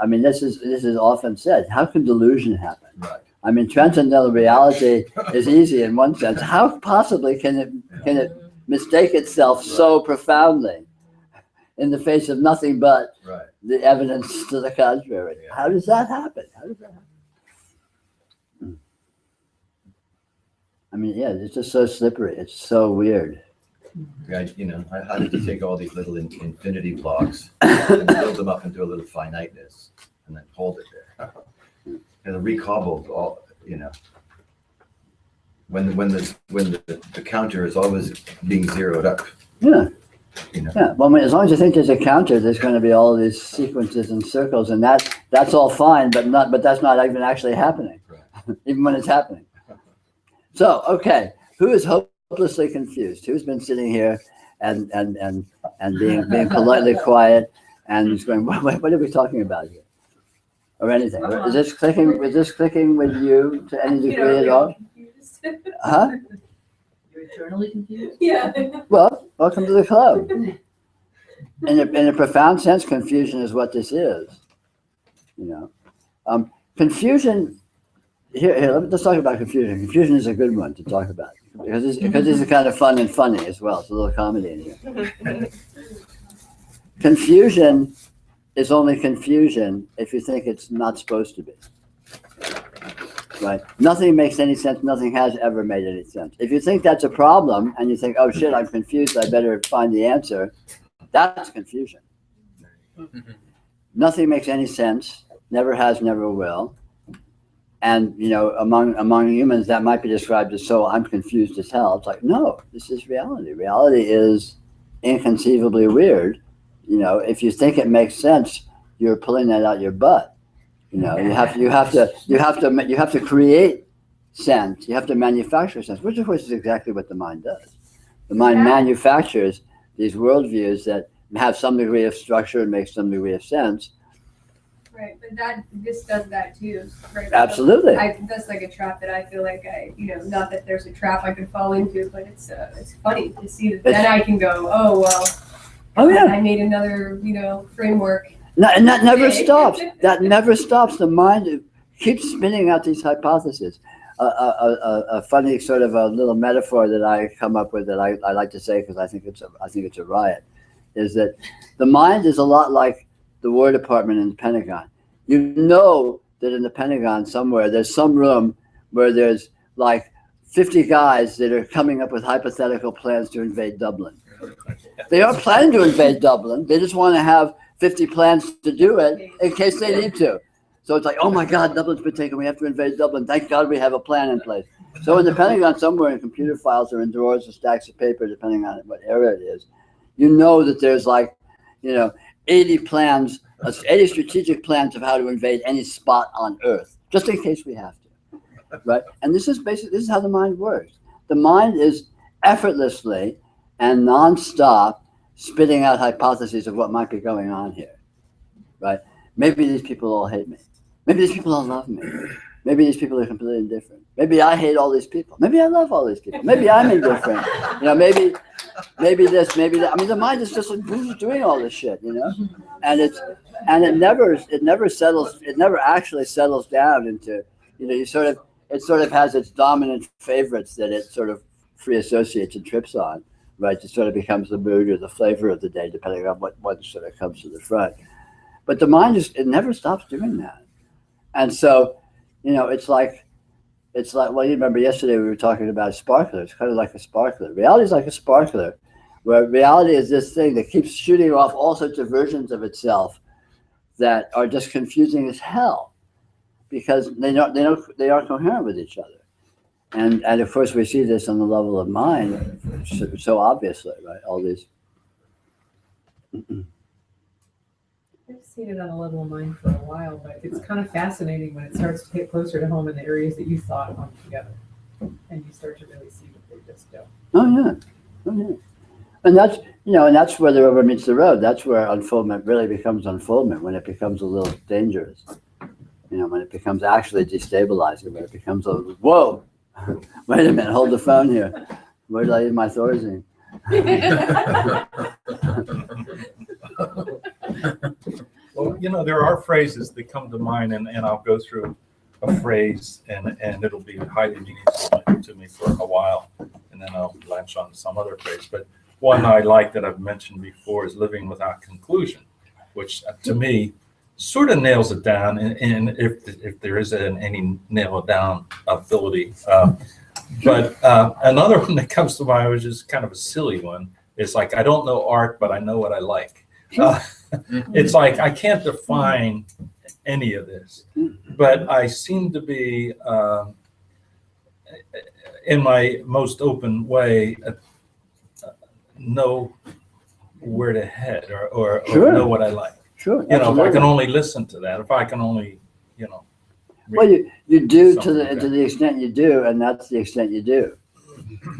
I mean, this is often said. How can delusion happen? Right. I mean, transcendental reality is easy in one sense. How possibly can it mistake itself so profoundly in the face of nothing but the evidence to the contrary? Yeah. How does that happen? I mean, it's just so slippery. It's so weird. I had to take all these little infinity blocks and build them up into a little finiteness and then hold it there. And recobbled all, when the counter is always being zeroed up. Yeah. Yeah. Well, I mean, as long as you think there's a counter, there's going to be all these sequences and circles, and that's all fine, but that's not even actually happening, even when it's happening. So, okay, who is hopelessly confused? Who's been sitting here and being politely quiet and just going, what are we talking about here? Or anything? Is this clicking with you to any degree at all? Huh? You're eternally confused? Yeah. Well, welcome to the club. in a profound sense, confusion is what this is. Confusion. Let's talk about confusion. Confusion is a good one to talk about because it's kind of fun and funny as well. It's a little comedy in here. Confusion is only confusion if you think it's not supposed to be. Right? Nothing makes any sense. Nothing has ever made any sense. If you think that's a problem and you think, oh shit, I'm confused, I better find the answer, that's confusion. Nothing makes any sense, never has, never will. And among humans that might be described as, so I'm confused as hell. It's like, no, this is reality. Reality is inconceivably weird. If you think it makes sense, you're pulling that out your butt. You have to create sense. You have to manufacture sense, which of course is exactly what the mind does. The mind manufactures these worldviews that have some degree of structure and make some degree of sense. Right, but this does that too, right? Absolutely. That's like a trap that I feel like not that there's a trap I can fall into, but it's funny to see that then I can go, oh well. Oh yeah. I made another framework. And that never stops. That never stops. The mind keeps spinning out these hypotheses. A funny sort of a little metaphor that I come up with that I like to say because I think it's a riot, is that the mind is a lot like the War Department in the Pentagon. You know that in the Pentagon somewhere there's some room where there's like 50 guys that are coming up with hypothetical plans to invade Dublin. They are planning to invade Dublin. They just want to have 50 plans to do it in case they need to. So it's like, oh my God, Dublin's been taken. We have to invade Dublin. Thank God we have a plan in place. So in the Pentagon, somewhere in computer files or in drawers or stacks of paper, depending on what area it is, you know that there's like, 80 plans, 80 strategic plans of how to invade any spot on Earth, just in case we have to, right? And this is how the mind works. The mind is effortlessly and nonstop spitting out hypotheses of what might be going on here, right? Maybe these people all hate me. Maybe these people don't love me. Maybe these people are completely indifferent. Maybe I hate all these people. Maybe I love all these people. Maybe I'm indifferent. Maybe this, maybe that. I mean, the mind is just like, who's doing all this shit, And it never settles. It never actually settles down into, it sort of has its dominant favorites that it sort of free associates and trips on. Right, it sort of becomes the mood or the flavor of the day, depending on what one sort of comes to the front. But the mind it never stops doing that. And so, it's like, well, you remember yesterday we were talking about sparklers. It's kind of like a sparkler. Reality is like a sparkler, where reality is this thing that keeps shooting off all sorts of versions of itself that are just confusing as hell because they aren't coherent with each other. And of course, we see this on the level of mind so obviously, right? All these. I've seen it on a level of mind for a while, but it's kind of fascinating when it starts to get closer to home in the areas that you thought hung together, and you start to really see what they just do. Oh yeah. And that's where the rubber meets the road. That's where unfoldment really becomes unfoldment, when it becomes a little dangerous. When it becomes actually destabilizing, when it becomes whoa. Wait a minute, hold the phone here. Where did I leave my Thorazine? Well, there are phrases that come to mind, and I'll go through a phrase, and it'll be highly meaningful to me for a while, and then I'll latch on to some other phrase. But one I like that I've mentioned before is living without conclusion, which to me sort of nails it down, and if there is any nail it down ability. But another one that comes to mind, which is kind of a silly one, is like, I don't know art, but I know what I like. It's like, I can't define any of this, but I seem to be, in my most open way, know where to head or Sure. know what I like. Sure. If I absolutely. can only listen to that, if I can only, Well, you do to something like the that. extent you do, and that's the extent you do,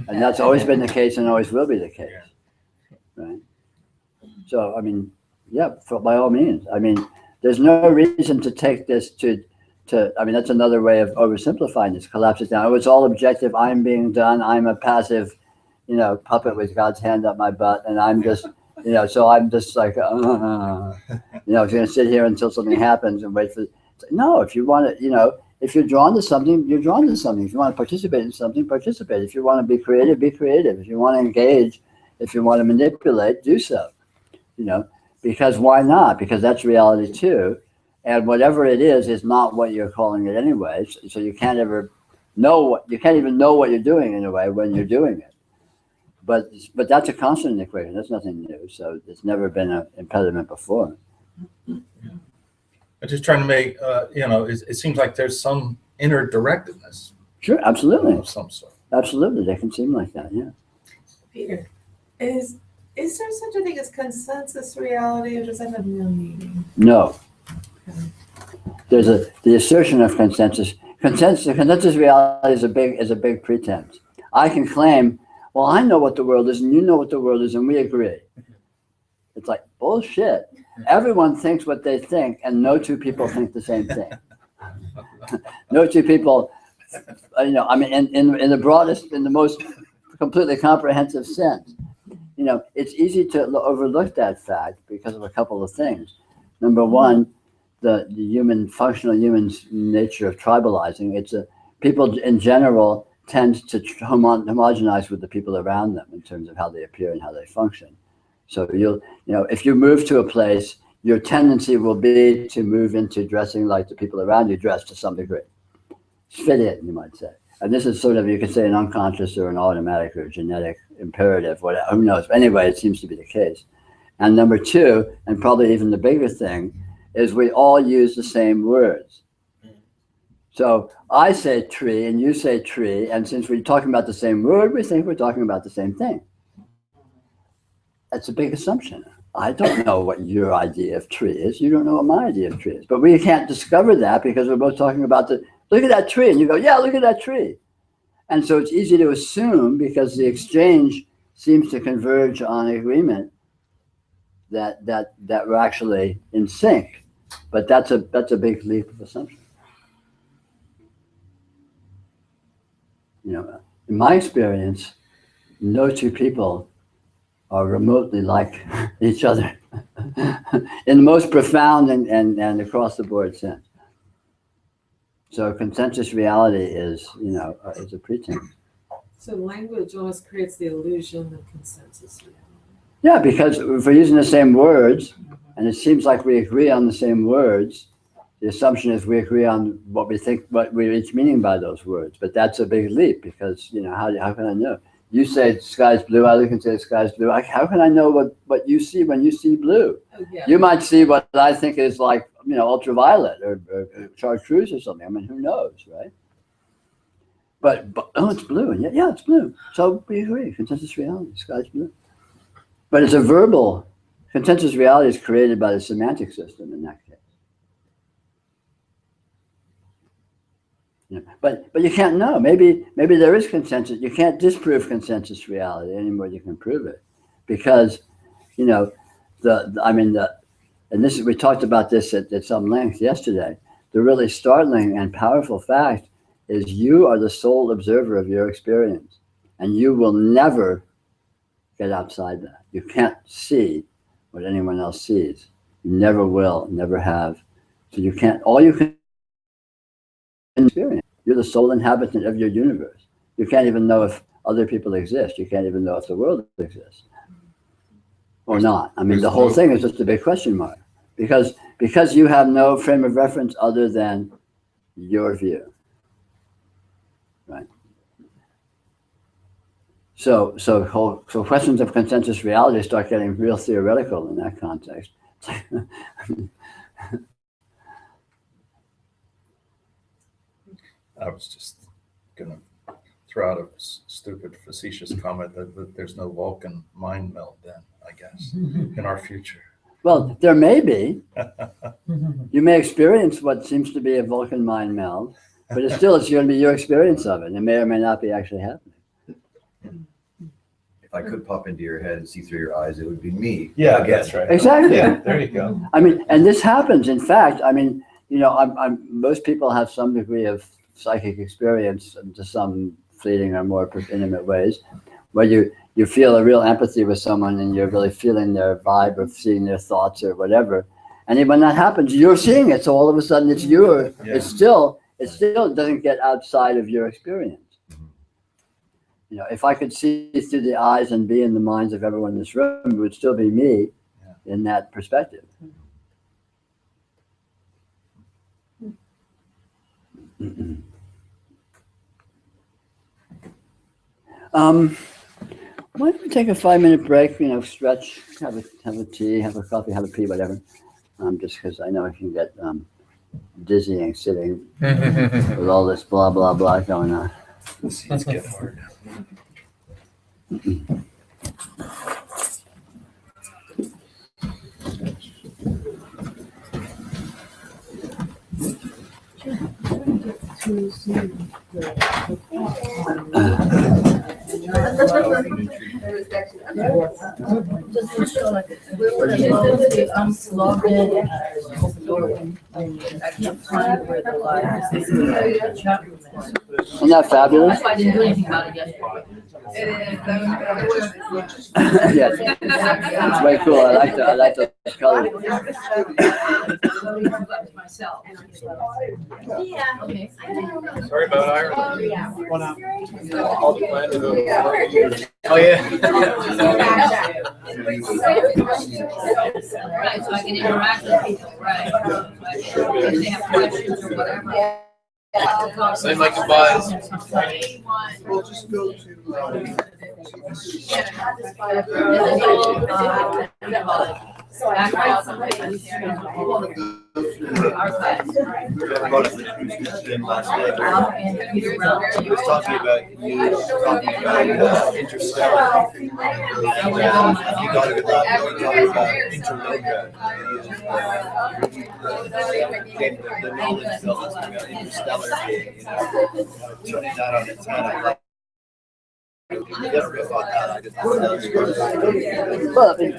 and that's always been the case and always will be the case, right? So I mean, yeah, by all means. I mean, there's no reason to take this to. I mean, that's another way of oversimplifying this. Collapse it down. Oh, it's all objective. I'm being done. I'm a passive, puppet with God's hand up my butt, and I'm just, You know, so I'm just like, you know, if you're going to sit here until something happens and wait for, no, if you want to, you know, if you're drawn to something, you're drawn to something. If you want to participate in something, participate. If you want to be creative, be creative. If you want to engage, if you want to manipulate, do so. You know, because why not? Because that's reality too. And whatever it is not what you're calling it anyway. So you can't ever know what, you can't even know what you're doing in a way when you're doing it. But that's a constant equation. That's nothing new. So it's never been an impediment before. I'm just trying to make, you know, it seems like there's some inner directedness Sure, absolutely. of some sort. Absolutely. They can seem like that, yeah. Peter, is there such a thing as consensus reality, or does that have no meaning? No. There's the assertion of consensus. Consensus reality is a big pretense. I can claim, well, I know what the world is and you know what the world is and we agree. It's like bullshit. Everyone thinks what they think and no two people think the same thing. No two people, you know, I mean, in the broadest, in the most completely comprehensive sense. You know, it's easy to overlook that fact because of a couple of things. Number one, the functional human nature of tribalizing. People in general tend to homogenize with the people around them in terms of how they appear and how they function. So you know, if you move to a place, your tendency will be to move into dressing like the people around you dress to some degree. Fit in, you might say. And this is sort of, you could say, an unconscious or an automatic or genetic imperative, whatever, who knows. But anyway, it seems to be the case. And number two, and probably even the bigger thing, is we all use the same words. So I say tree and you say tree, and since we're talking about the same word, we think we're talking about the same thing. That's a big assumption. I don't know what your idea of tree is. You don't know what my idea of tree is. But we can't discover that because we're both talking about look at that tree. And you go, yeah, look at that tree. And so it's easy to assume because the exchange seems to converge on agreement that we're actually in sync. But that's a big leap of assumption. You know, in my experience, no two people are remotely like each other in the most profound and across the board sense. So consensus reality is, you know, is a pretense. So language almost creates the illusion of consensus reality. Yeah, because if we're using the same words, and it seems like we agree on the same words, the assumption is we agree on what we think, what we're each meaning by those words. But that's a big leap because, you know, how can I know? You say the sky's blue, I look and say the sky's blue. How can I know what you see when you see blue? Oh, yeah. You might see what I think is like, you know, ultraviolet or chartreuse or something. I mean, who knows, right? But oh, it's blue. And yeah, it's blue. So we agree. Consensus reality, the sky's blue. But it's a verbal. Consensus reality is created by the semantic system in that case. Yeah. But you can't know. Maybe there is consensus. You can't disprove consensus reality any more than you can prove it, because, you know, and this is, we talked about this at some length yesterday. The really startling and powerful fact is you are the sole observer of your experience, and you will never get outside that. You can't see what anyone else sees. You never will, never have. So you can't. All you can experience. You're the sole inhabitant of your universe. You can't even know if other people exist. You can't even know if the world exists or not. I mean, the whole thing is just a big question mark because you have no frame of reference other than your view, right? So questions of consensus reality start getting real theoretical in that context. I was just going to throw out a stupid, facetious comment that there's no Vulcan mind meld then, I guess, in our future. Well, there may be. You may experience what seems to be a Vulcan mind meld, but it's going to be your experience of it. It may or may not be actually happening. If I could pop into your head and see through your eyes, it would be me. Yeah, that's right. Exactly. Yeah, there you go. I mean, and this happens. In fact, I mean, you know, most people have some degree of psychic experience to some fleeting or more intimate ways, where you feel a real empathy with someone and you're really feeling their vibe or seeing their thoughts or whatever. And then when that happens, you're seeing it. So all of a sudden it's yours. Yeah. It still doesn't get outside of your experience. You know, if I could see through the eyes and be in the minds of everyone in this room, it would still be me in that perspective. Why don't we take a 5-minute break, you know, stretch, have a tea, have a coffee, have a pee, whatever. Just because I know I can get dizzying sitting with all this blah, blah, blah going on. It's getting hard. Unplugged it and open doorway. I can't find where the light is. Isn't that fabulous? I didn't do anything about it yesterday. Yes, it's way cool. I like those colors. Myself. Yeah. Okay. Sorry about Ireland. Oh, yeah. Right, so I can interact with people, right? If they have questions or whatever. Same like the buzz. We'll just go to. He was talking about you talking about interstellar. You got it talking about interloca. The knowledge felt about interstellar being, turning that on its head. I like. You gotta riff on that. Well, I mean,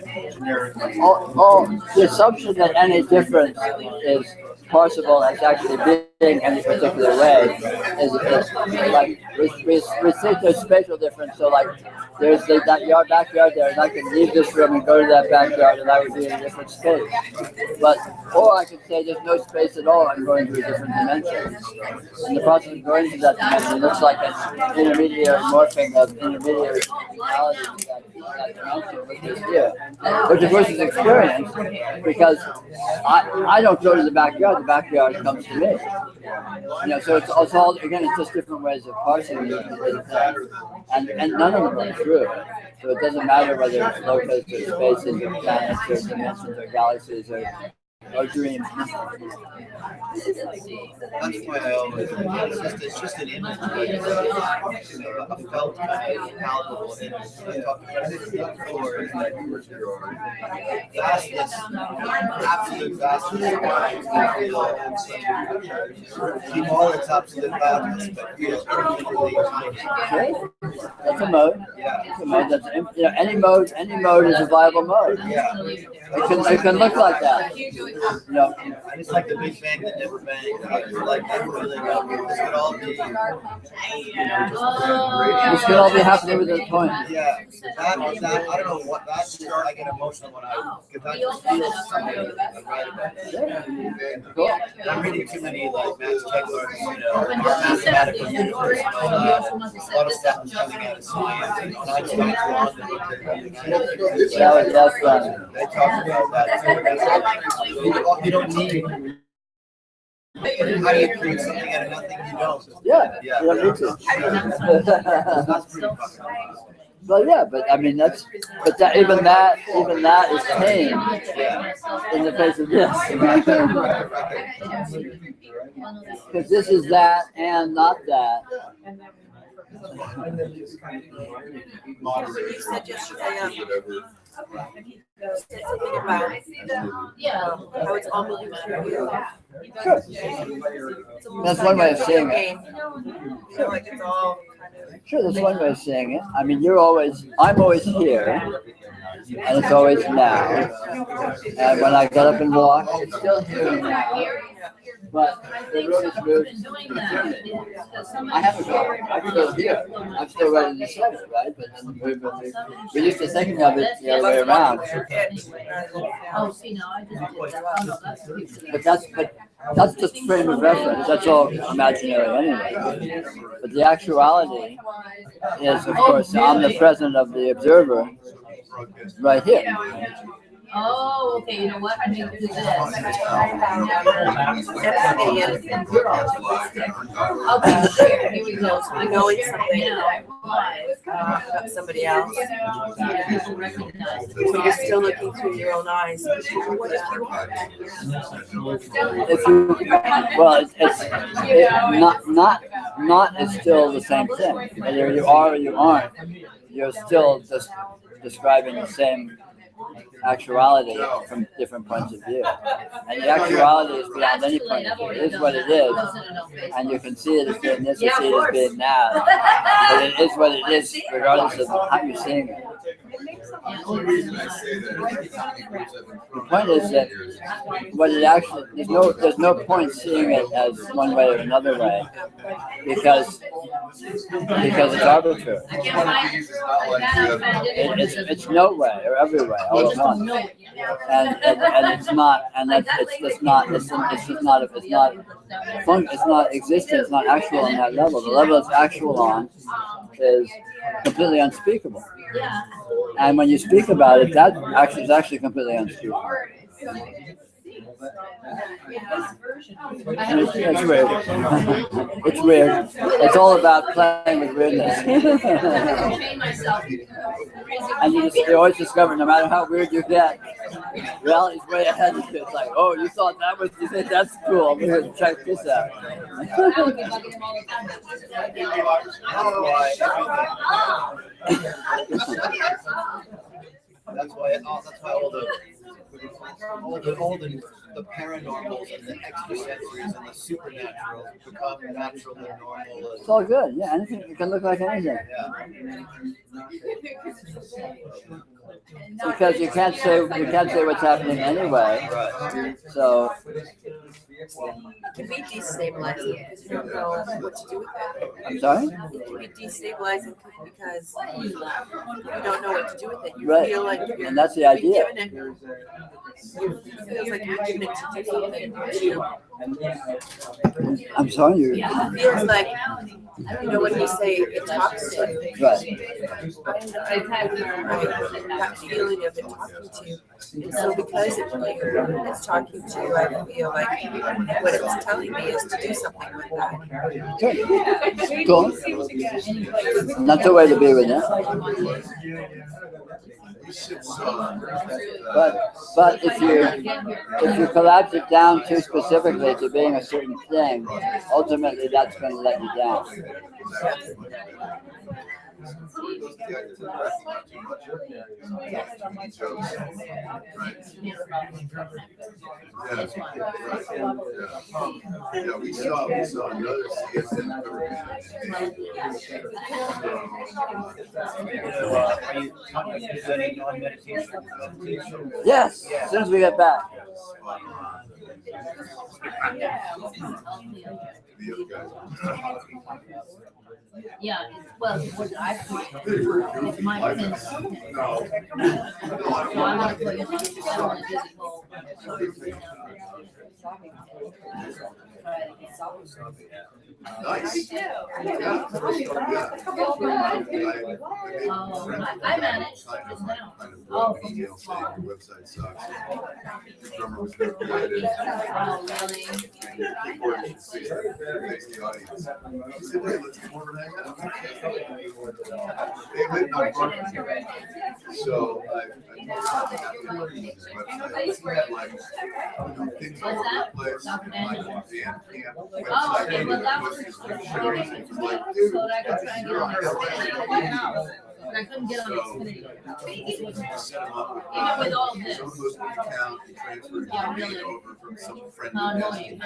all the assumption that any difference is possible as actually being any particular way is like we think there's spatial difference. So like there's that backyard there, and I can leave this room and go to that backyard, and I would be in a different space. But or I could say there's no space at all. I'm going to a different dimension. And the process of going to that dimension looks like an intermediary morphing of intermediary reality that dimension, which is here, which of course is experience, because I don't go to the backyard comes to me. You know, so it's all, again, it's just different ways of parsing it, and none of them are true. So it doesn't matter whether it's locus or spaces or planets or dimensions or galaxies or dreams. That's why I always, it's just an image, like, a felt kind of palatable image. I talked about it before, is like vastness, absolute vastness. Keep all its absolute vastness, but feel infinitely tiny. That's a mode. Yeah. It's a mode. That's, you know, any mode is a viable mode. Yeah. It can look like that. You know, And it's like the Big Bang that never banged. I feel like that feeling of this could all be, this could all be happening within a point. yeah. That I don't know what that start. I get emotional when because I just feel something I write about it. Cool. I'm reading too many like Max Kegler's, mathematical universe and all that. And a lot of stuff is coming out of science, and I just got drawn to it. That's fun. They talk about that too. You don't need. How do you create something out of nothing? You don't. Yeah. Yeah. You don't need to. That's pretty fucking awesome. But yeah, but I mean even that is tame in the face of this. Because this is that and not that. You said yesterday, thinking about how it's all moving through you. Sure. That's one way of seeing it. You know, like it's all kind of. Sure, that's one way of seeing it. I mean, I'm always here, and it's always now. And when I get up and walk, it's still here and now. But I the think road is someone's moved. been doing that. I haven't gone. I'm still here. I'm still ready to sell it, right? But we used to thinking of it the other way around. Oh, see, no, I just did that. Oh, no, that's the picture. But that's just frame of reference. That's all imaginary anyway. But the actuality is, of course, omnipresent of the observer right here. Oh, okay, you know what? I need to do this. Okay, sure, here we go. So I'm Knowing sharing something. now. About somebody else. Recognize So you're still looking through your own eyes. What if you If you, well, not is still the same thing. Whether you are or you aren't, you're still just describing the same actuality from different points of view. And the actuality is beyond any point of view. It is what it is. And you can see it as being this, you see it as being that. But it is what it is, regardless of how you're seeing it. The point is that what it actually, there's no point seeing it as one way or another way, because it's arbitrary. It's no way or every way, all at once. And it's not, and that's, it's just not, it's not existent, it's not actual on that level. The level it's actual on is completely unspeakable. And when you speak about it, that actually is actually completely unspeakable. It's weird. It's weird. It's all about playing with weirdness. And you always discover, no matter how weird you get, reality's way ahead of you. It's like, oh, you thought that was, you think that's cool. We're going to check this out. That's why all the paranormals and the extrasensories and the supernatural become natural and normal. It's all good. Yeah, anything, it can look like anything. Because you can't say what's happening anyway. So It can be destabilizing because you don't know what to do with it. I'm sorry? It can be destabilizing because you don't know what to do with it. You Right. feel like you're And that's the idea. given it. You feel like you're given it to do something. I'm sorry, you. It feels like, you know, when you say it talks to you. Right. That feeling of it talking to you. And so because it's talking to you, I feel like what it's telling me is to do something with that. Good. Cool. That's the way to be with it. But if you collapse it down too specifically to being a certain thing, ultimately that's going to let you down. Yeah, we saw another CSN Yes, as soon as we get back. Yeah, well, what I it's my sense. I want to put it on the physical. Nice. I managed just now. Oh, Email saying your website sucks. The drummer was never created. really? Recording should see face the audience. He said, hey, let's come over and hang out. They live not far from here. So I use his website. Like, things all over the place. And like Bandcamp Oh, okay, well, that was website. so that I could try and get on Xfinity. I couldn't get on Xfinity. Even with all this. Someone goes to the account and transfers Yeah, money really. over from some friend. How annoying.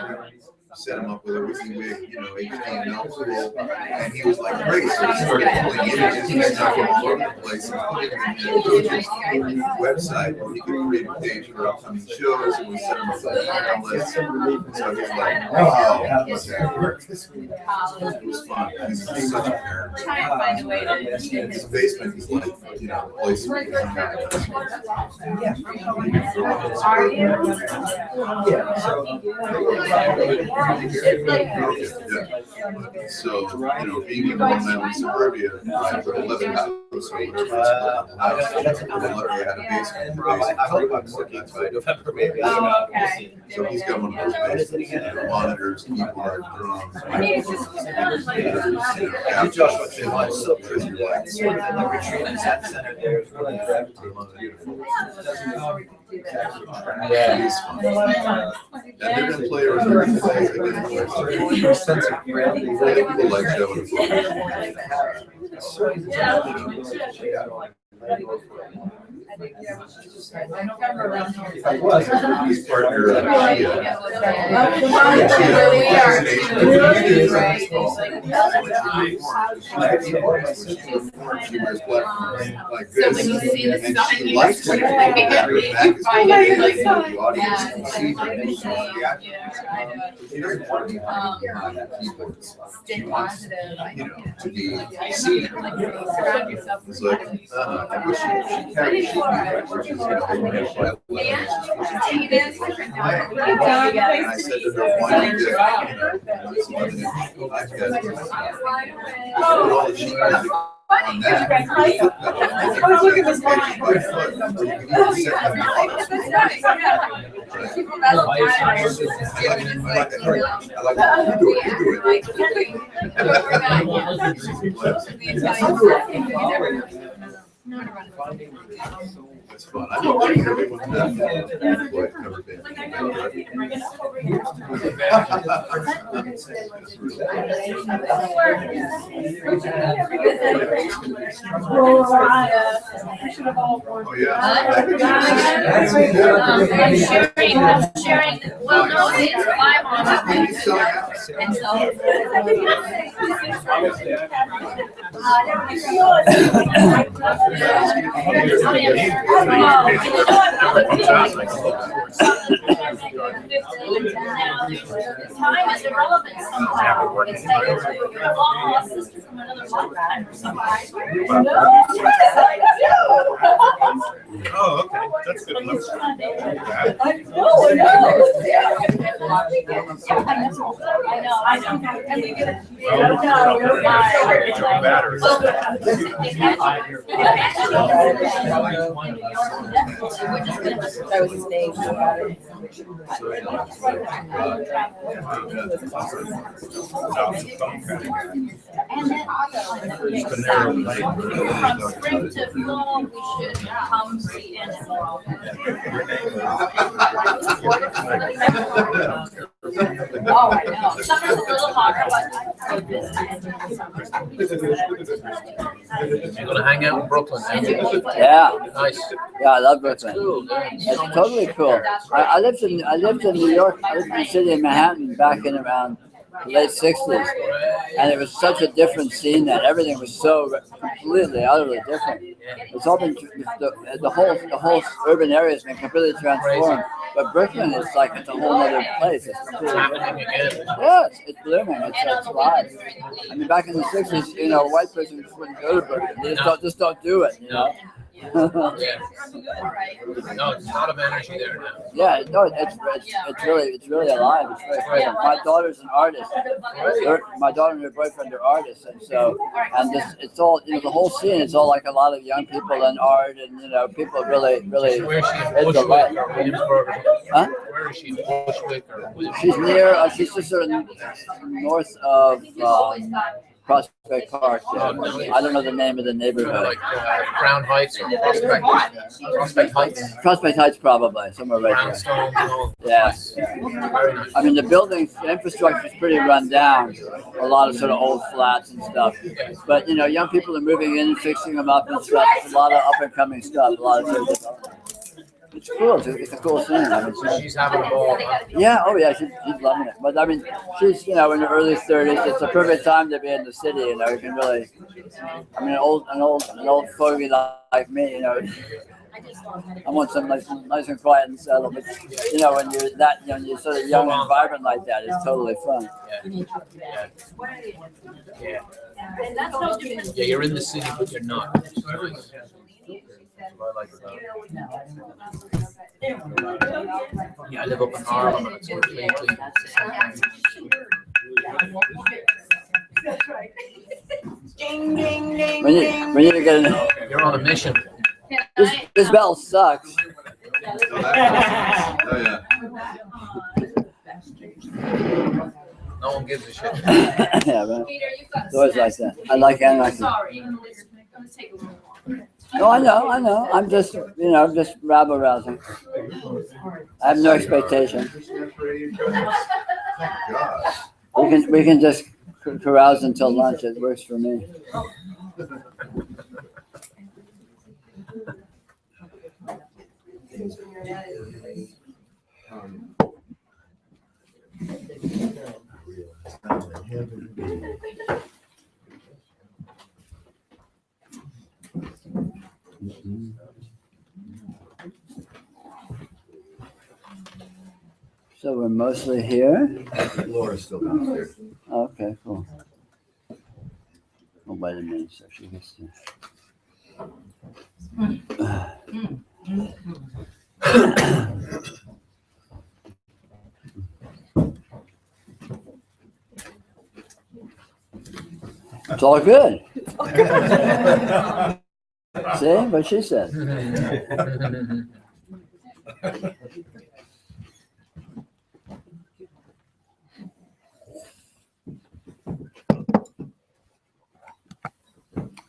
set him up with a WYSIWYG, HD pool, and he was like, great. So he started pulling images and stuff all over the place and put it in the website where he could create a page for upcoming shows, and we set him up with a email list. So he's like, wow, it was fun. He's such a nerd. His basement is like, a place where you can So, being in Long Island suburbia, I put 11 houses over there. I luckily had a basement. So he's got one of those basements, monitors, keyboard, drums. And they're going to play around with things again. People like showing He's partner like this, and she likes it. The audience can see her to be seen. It's like, I wish she carried I said to her, why do you It's fun. I don't think everyone has never been. Oh yeah. I'm sharing. Well, no, it's live on. Time is irrelevant somehow. It's like you're a long-lost sister from another lifetime or something. Oh, okay. That's good enough. That was his name. And then from spring to fall, we should come see in and all. Oh, I know. Summer's a little hotter, but You're gonna hang out in Brooklyn. Yeah. Nice. Yeah, I love Brooklyn. Cool. It's totally cool. I lived in New York. I lived in the city of Manhattan back in around the late 60s, and it was such a different scene then. Everything was so completely, utterly different. It's all been the whole urban area has been completely transformed. But Brooklyn is like it's a whole other place. It's happening again. Yes, it's blooming. It's live. I mean, back in the 60s, white person just wouldn't go to Brooklyn. They just don't do it. Yeah. No, it's a lot of energy there now. Yeah, no, it's really alive. It's very present. My daughter's an artist. My daughter and her boyfriend are artists, and so it's all the whole scene is all like a lot of young people and art, and people really. Where is she in Bushwick or Williamsburg? Huh? Where is she in Bushwick or Williamsburg? She's near. She's just sort of north of Prospect Park. Yeah. I don't know the name of the neighborhood. Like Crown Heights or Prospect Heights? Prospect Heights, probably somewhere right Brownstone, there. Yeah. I mean, the infrastructure is pretty run down. A lot of sort of old flats and stuff. But young people are moving in and fixing them up and stuff. There's a lot of up and coming stuff. A lot of it's cool. It's a cool scene. I mean, She's having a ball. yeah, oh yeah, she's loving it. But I mean, she's, in her early 30s. It's a perfect time to be in the city. You can really. I mean, an old fogey like me. I want something nice and quiet and settled. But when you're when you're sort of young and vibrant like that, it's totally fun. Yeah. Yeah, you're in the city, but you're not. Which is nice. I like that. Yeah, I live up in Harlem, and it's completely. Ding, ding, ding, When you get You're on a mission. this bell sucks. Oh, yeah. No one gives a shit. Yeah, man. Peter, you've got It's always like that. I like anarchy. Sorry, it's gonna take a little longer. No, I know. I'm just, just rabble rousing. I have no expectation. God. We can just carouse until lunch. It works for me. So we're mostly here. Laura's still downstairs. Okay, cool. Oh, wait a minute. So she gets to. It's all good. See what she said.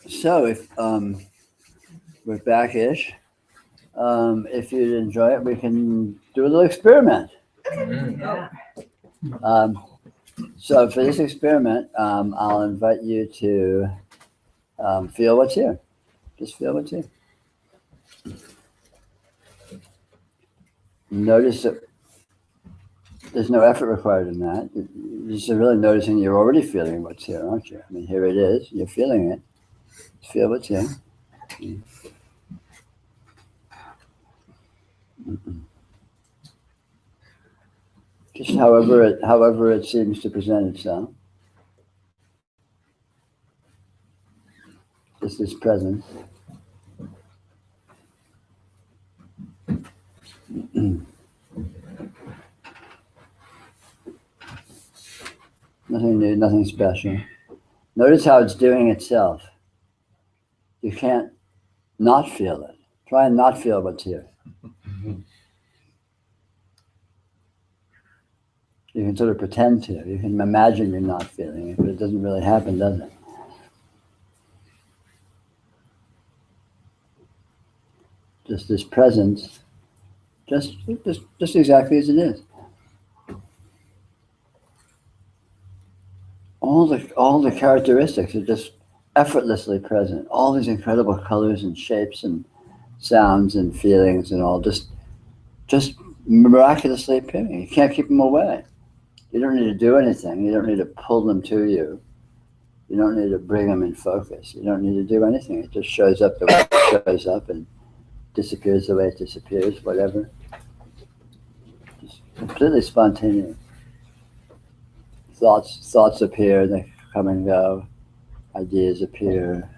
So if we're back-ish, if you'd enjoy it, we can do a little experiment. So for this experiment, I'll invite you to feel what's here. Just feel what's here. Notice that there's no effort required in that. You're just really noticing you're already feeling what's here, aren't you? I mean, here it is. You're feeling it. Just feel what's here. Just however it seems to present itself. Just this presence. Nothing new, nothing special. Notice how it's doing itself. You can't not feel it. Try and not feel what's here. You can sort of pretend to. You can imagine you're not feeling it, but it doesn't really happen, does it? Just this presence, just exactly as it is. All the characteristics are just effortlessly present. All these incredible colors and shapes and sounds and feelings and all just miraculously appearing. You can't keep them away. You don't need to do anything. You don't need to pull them to you. You don't need to bring them in focus. You don't need to do anything. It just shows up the way it shows up and disappears the way it disappears, whatever. Just completely spontaneous. Thoughts appear, they come and go. Ideas appear.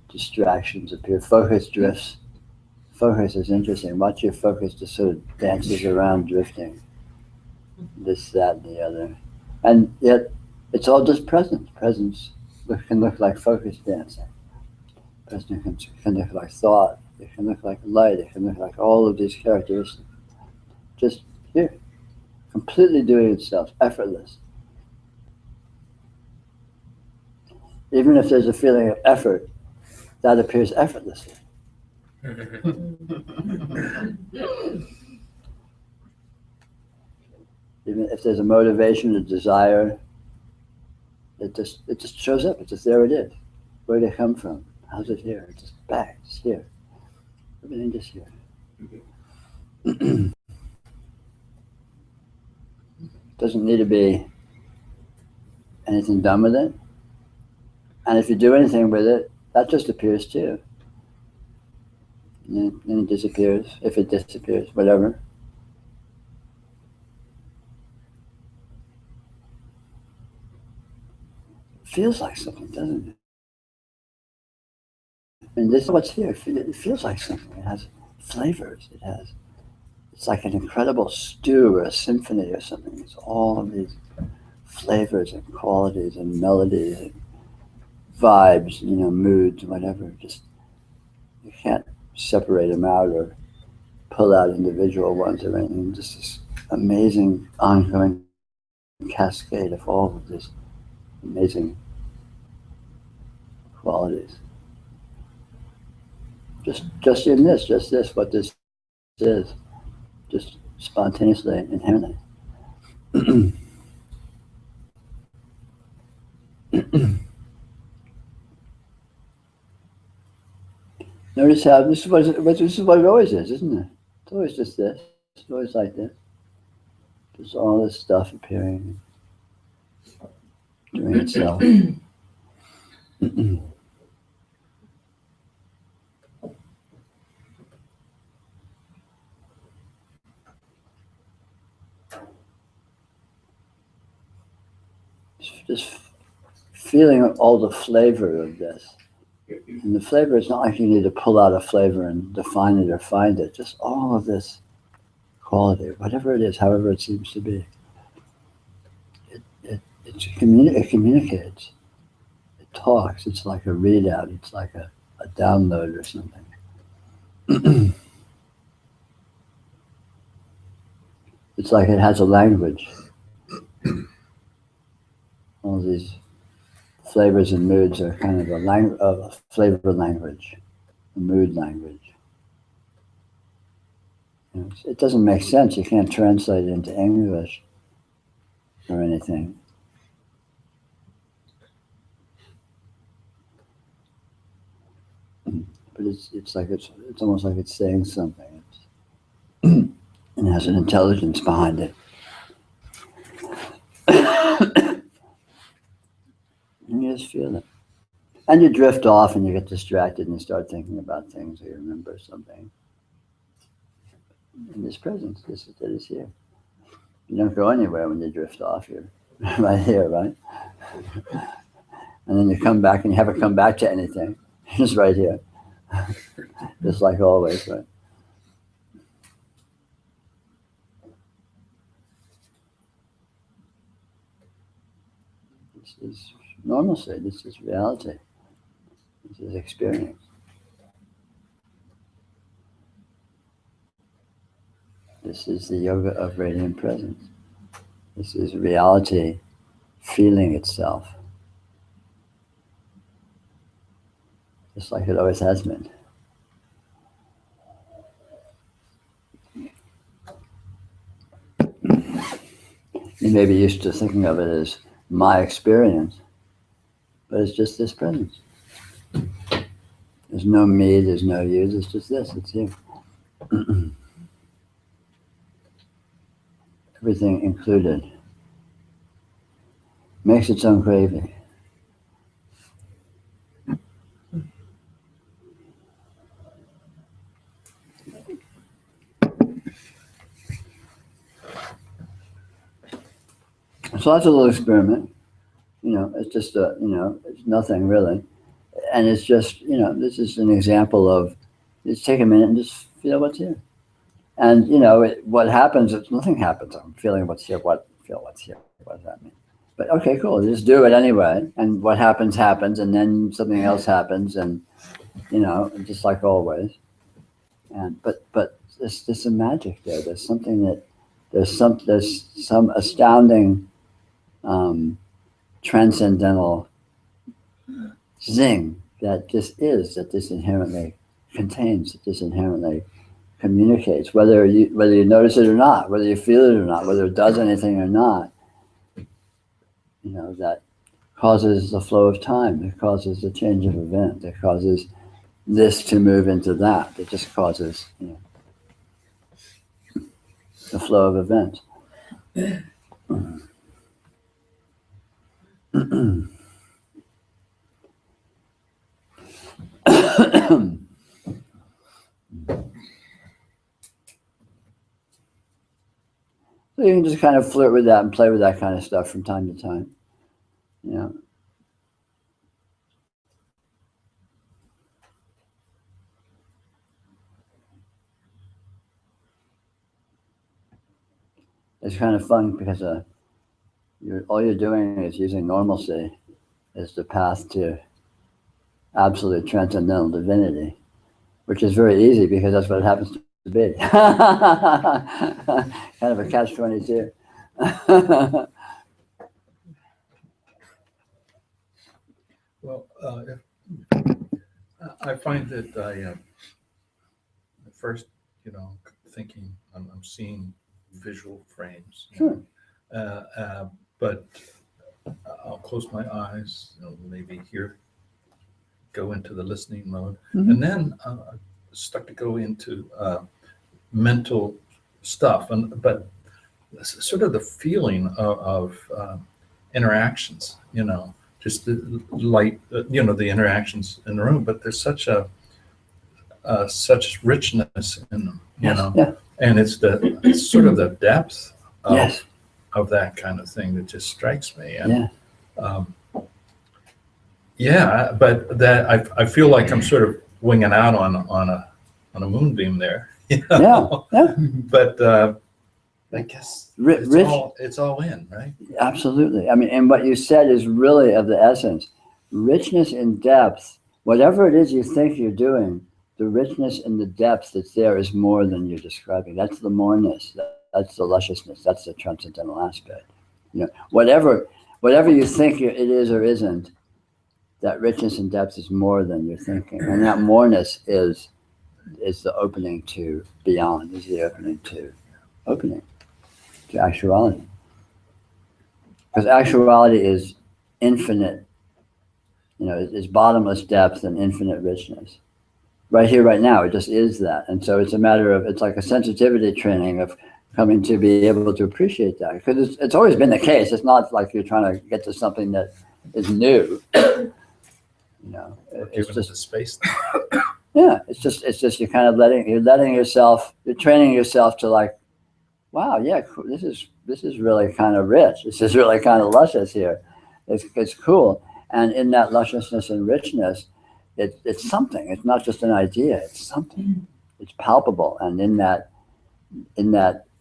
Distractions appear. Focus drifts. Focus is interesting. Watch your focus just sort of dances around, drifting. This, that, and the other. And yet, it's all just presence. Presence can look like focus dancing. Presence can look like thought. It can look like light. It can look like all of these characteristics. Just here. Completely doing itself. Effortless. Even if there's a feeling of effort, that appears effortlessly. Even if there's a motivation, a desire, it just shows up. It's just there it is. Where did it come from? How's it here? It's just back, just here. Everything just here. Doesn't need to be anything done with it. And if you do anything with it, that just appears too. And then it disappears, if it disappears, whatever. Feels like something, doesn't it? I mean, this is what's here. It feels like something. It has flavors. It's like an incredible stew or a symphony or something. It's all of these flavors and qualities and melodies and vibes, moods, whatever. Just, you can't separate them out or pull out individual ones or anything. Just this amazing ongoing cascade of all of these amazing qualities. Just in this, what this is, just spontaneously, inherently. Notice how this is what it always is, isn't it? It's always just this. It's always like this. Just all this stuff appearing, doing itself. Just feeling all the flavor of this. And the flavor, it's not like you need to pull out a flavor and define it or find it. Just all of this quality, whatever it is, however it seems to be. It communicates. It talks. It's like a readout. It's like a download or something. It's like it has a language. All these flavors and moods are kind of a flavor language, a mood language. It doesn't make sense. You can't translate it into English or anything. But it's almost like it's saying something. And has an intelligence behind it. And you just feel it. And you drift off and you get distracted and you start thinking about things or you remember something. In this presence, that is here. You don't go anywhere when you drift off. You're right here, right? And then you come back and you haven't come back to anything. You're just right here. Just like always, right? This is normalcy. This is reality. This is experience. This is the yoga of radiant presence. This is reality feeling itself. Just like it always has been. You may be used to thinking of it as my experience, but it's just this presence. There's no me, there's no you, it's just this, it's here. Everything included. Makes its own gravy. So that's a little experiment. It's just it's nothing really. And it's just, this is an example of, just take a minute and just feel what's here. And, what happens is nothing happens. I'm feeling what's here, feel what's here. What does that mean? But okay, cool, just do it anyway. And what happens, happens, and then something else happens, and, just like always. And, but there's some magic there. There's something that, there's some astounding, transcendental zing that this inherently contains, that this inherently communicates, whether you notice it or not, whether you feel it or not, whether it does anything or not, that causes the flow of time, it causes the change of event, it causes this to move into that, it just causes, the flow of events. So you can just kind of flirt with that and play with that kind of stuff from time to time. Yeah. It's kind of fun because all you're doing is using normalcy as the path to absolute transcendental divinity, which is very easy because that's what it happens to be. Kind of a catch-22. Well, I find that at first, thinking I'm seeing visual frames. Sure. But I'll close my eyes, maybe go into the listening mode, and then start to go into mental stuff, but sort of the feeling of interactions, just the light, the interactions in the room, but there's such richness in them, Yeah. and it's sort of the depth of, Yes. of that kind of thing that just strikes me. And, Yeah. but that I feel like I'm sort of winging out on a moonbeam there. Yeah. But I guess it's all in, right? Absolutely. I mean, and what you said is really of the essence. Richness in depth, whatever it is you think you're doing, the richness in the depth that's there is more than you're describing. That's the moreness. That's the lusciousness. That's the transcendental aspect. Whatever you think it is or isn't, that richness and depth is more than you're thinking. And that moreness is the opening to beyond, is the opening to actuality. Because actuality is infinite, it's bottomless depth and infinite richness. Right here, right now, it just is that. And so it's a matter of, it's like a sensitivity training of coming to be able to appreciate that. Because it's always been the case. It's not like you're trying to get to something that is new. It's just a space. Yeah, it's just you're kind of you're training yourself to like, wow, yeah, this is really kind of rich. This is really kind of luscious here. It's cool. And in that lusciousness and richness, it's something. It's not just an idea. It's something. It's palpable. And in that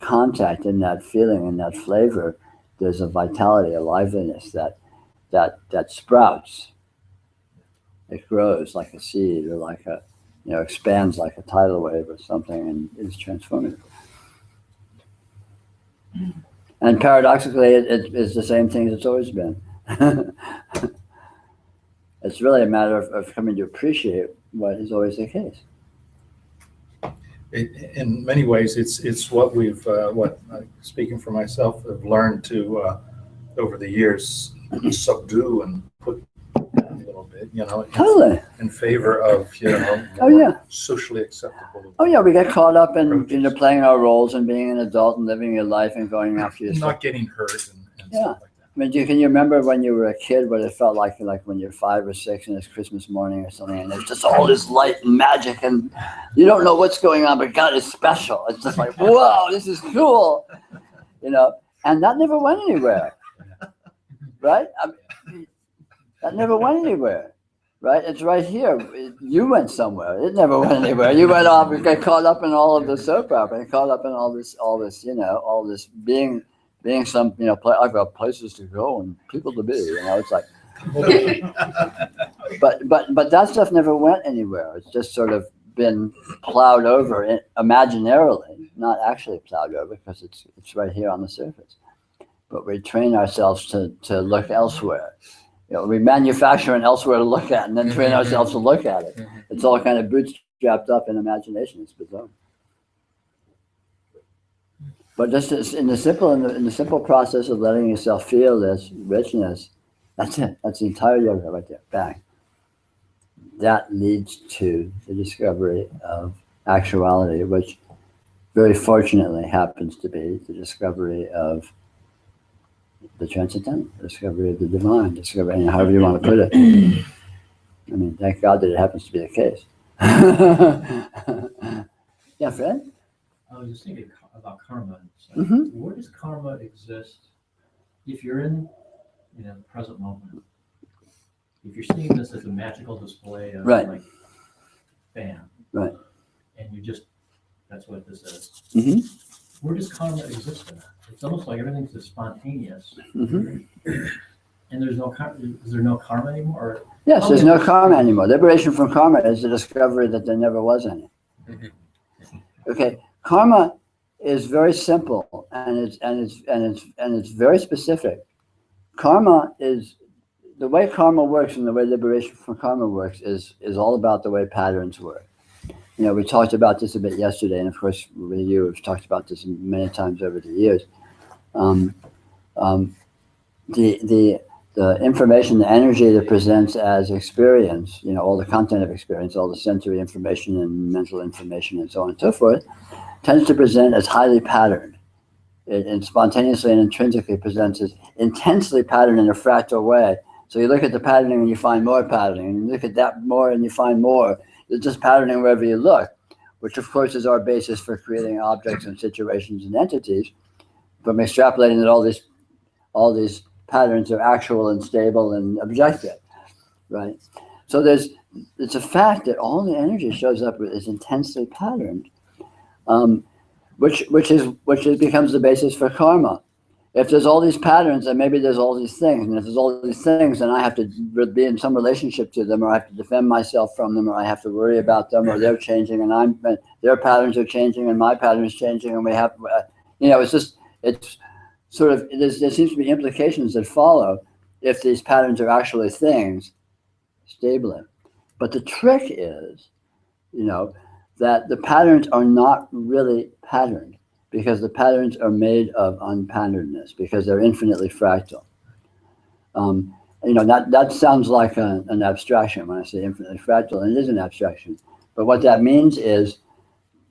contact, in that feeling, in that flavor, there's a vitality, a liveliness that sprouts. It grows like a seed, or like expands like a tidal wave or something, and is transformative. And paradoxically, it is the same thing as it's always been. It's really a matter of coming to appreciate what is always the case. In many ways, it's what we've, speaking for myself, have learned to, over the years, subdue and put down a little bit, Totally. in favor of, socially acceptable. Oh yeah, we get caught up in playing our roles and being an adult and living your life and going after yourself. Not getting hurt and stuff like that. I mean, can you remember when you were a kid what it felt like when you're 5 or 6 and it's Christmas morning or something, and there's just all this light and magic and you don't know what's going on, but God is special. It's just like, whoa, this is cool, and that never went anywhere, right? I mean, that never went anywhere, right? It's right here. You went somewhere. It never went anywhere. You went off. You got caught up in all of the soap opera, and caught up in all this being some, I've got places to go and people to be, it's like, but that stuff never went anywhere. It's just sort of been plowed over imaginarily, not actually plowed over, because it's right here on the surface. But we train ourselves to look elsewhere. We manufacture an elsewhere to look at, and then train ourselves to look at it. It's all kind of bootstrapped up in imagination. It's bizarre. But just in the simple process of letting yourself feel this richness, that's it. That's the entire yoga right there. Bang. That leads to the discovery of actuality, which very fortunately happens to be the discovery of the transcendental, discovery of the divine, discovery, however you want to put it. I mean, thank God that it happens to be the case. Yeah, Fred? I was just thinking about karma. Mhm. Where does karma exist if you're in, the present moment? If you're seeing this as a magical display of Right. like, bam. Right. And that's what this is. Mm-hmm. Where does karma exist in that? It's almost like everything's just spontaneous. Mm-hmm. And there's no karma. Is there no karma anymore? Or Yes, there's no karma anymore. Liberation from karma is the discovery that there never was any. Okay, karma is very simple and it's very specific. Karma is the way karma works, and the way liberation from karma works is all about the way patterns work. We talked about this a bit yesterday, and of course, with you, we've talked about this many times over the years. The information, the energy that presents as experience, all the content of experience, all the sensory information and mental information and so on and so forth, tends to present as highly patterned. It spontaneously and intrinsically presents as intensely patterned in a fractal way. So you look at the patterning and you find more patterning, and you look at that more and you find more. It's just patterning wherever you look, which of course is our basis for creating objects and situations and entities, from extrapolating that all these patterns are actual and stable and objective, right? So it's a fact that all the energy shows up is intensely patterned, which becomes the basis for karma. If there's all these patterns, then maybe there's all these things, and if there's all these things, then I have to be in some relationship to them, or I have to defend myself from them, or I have to worry about them, or they're changing, and their patterns are changing, and my pattern is changing, and we have, there seems to be implications that follow if these patterns are actually things stably. But the trick is, that the patterns are not really patterned, because the patterns are made of unpatternedness, because they're infinitely fractal. That sounds like an abstraction when I say infinitely fractal, and it is an abstraction. But what that means is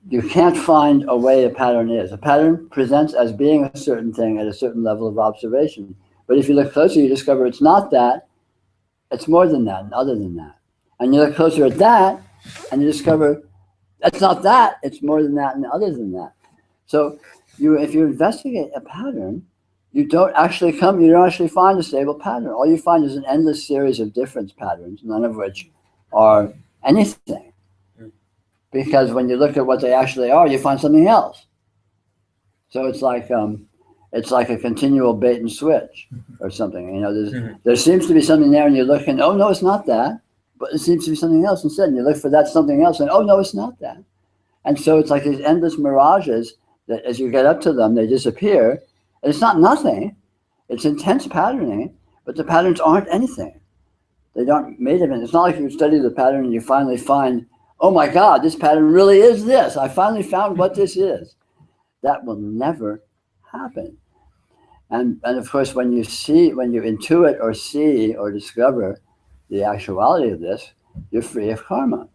you can't find a way a pattern is. A pattern presents as being a certain thing at a certain level of observation. But if you look closer, you discover it's not that, it's more than that and other than that. And you look closer at that, and you discover it's not that, it's more than that and other than that. So if you investigate a pattern, you don't actually find a stable pattern. All you find is an endless series of difference patterns, none of which are anything. Because when you look at what they actually are, you find something else. So it's like a continual bait and switch or something. There seems to be something there, and you look and, oh no, it's not that. But it seems to be something else instead. And you look for that something else, and oh no, it's not that. And so it's like these endless mirages that as you get up to them, they disappear. And it's not nothing. It's intense patterning, but the patterns aren't anything. They aren't made of it. It's not like you study the pattern and you finally find, oh my God, this pattern really is this. I finally found what this is. That will never happen. And of course, when you intuit or see or discover the actuality of this, you're free of karma.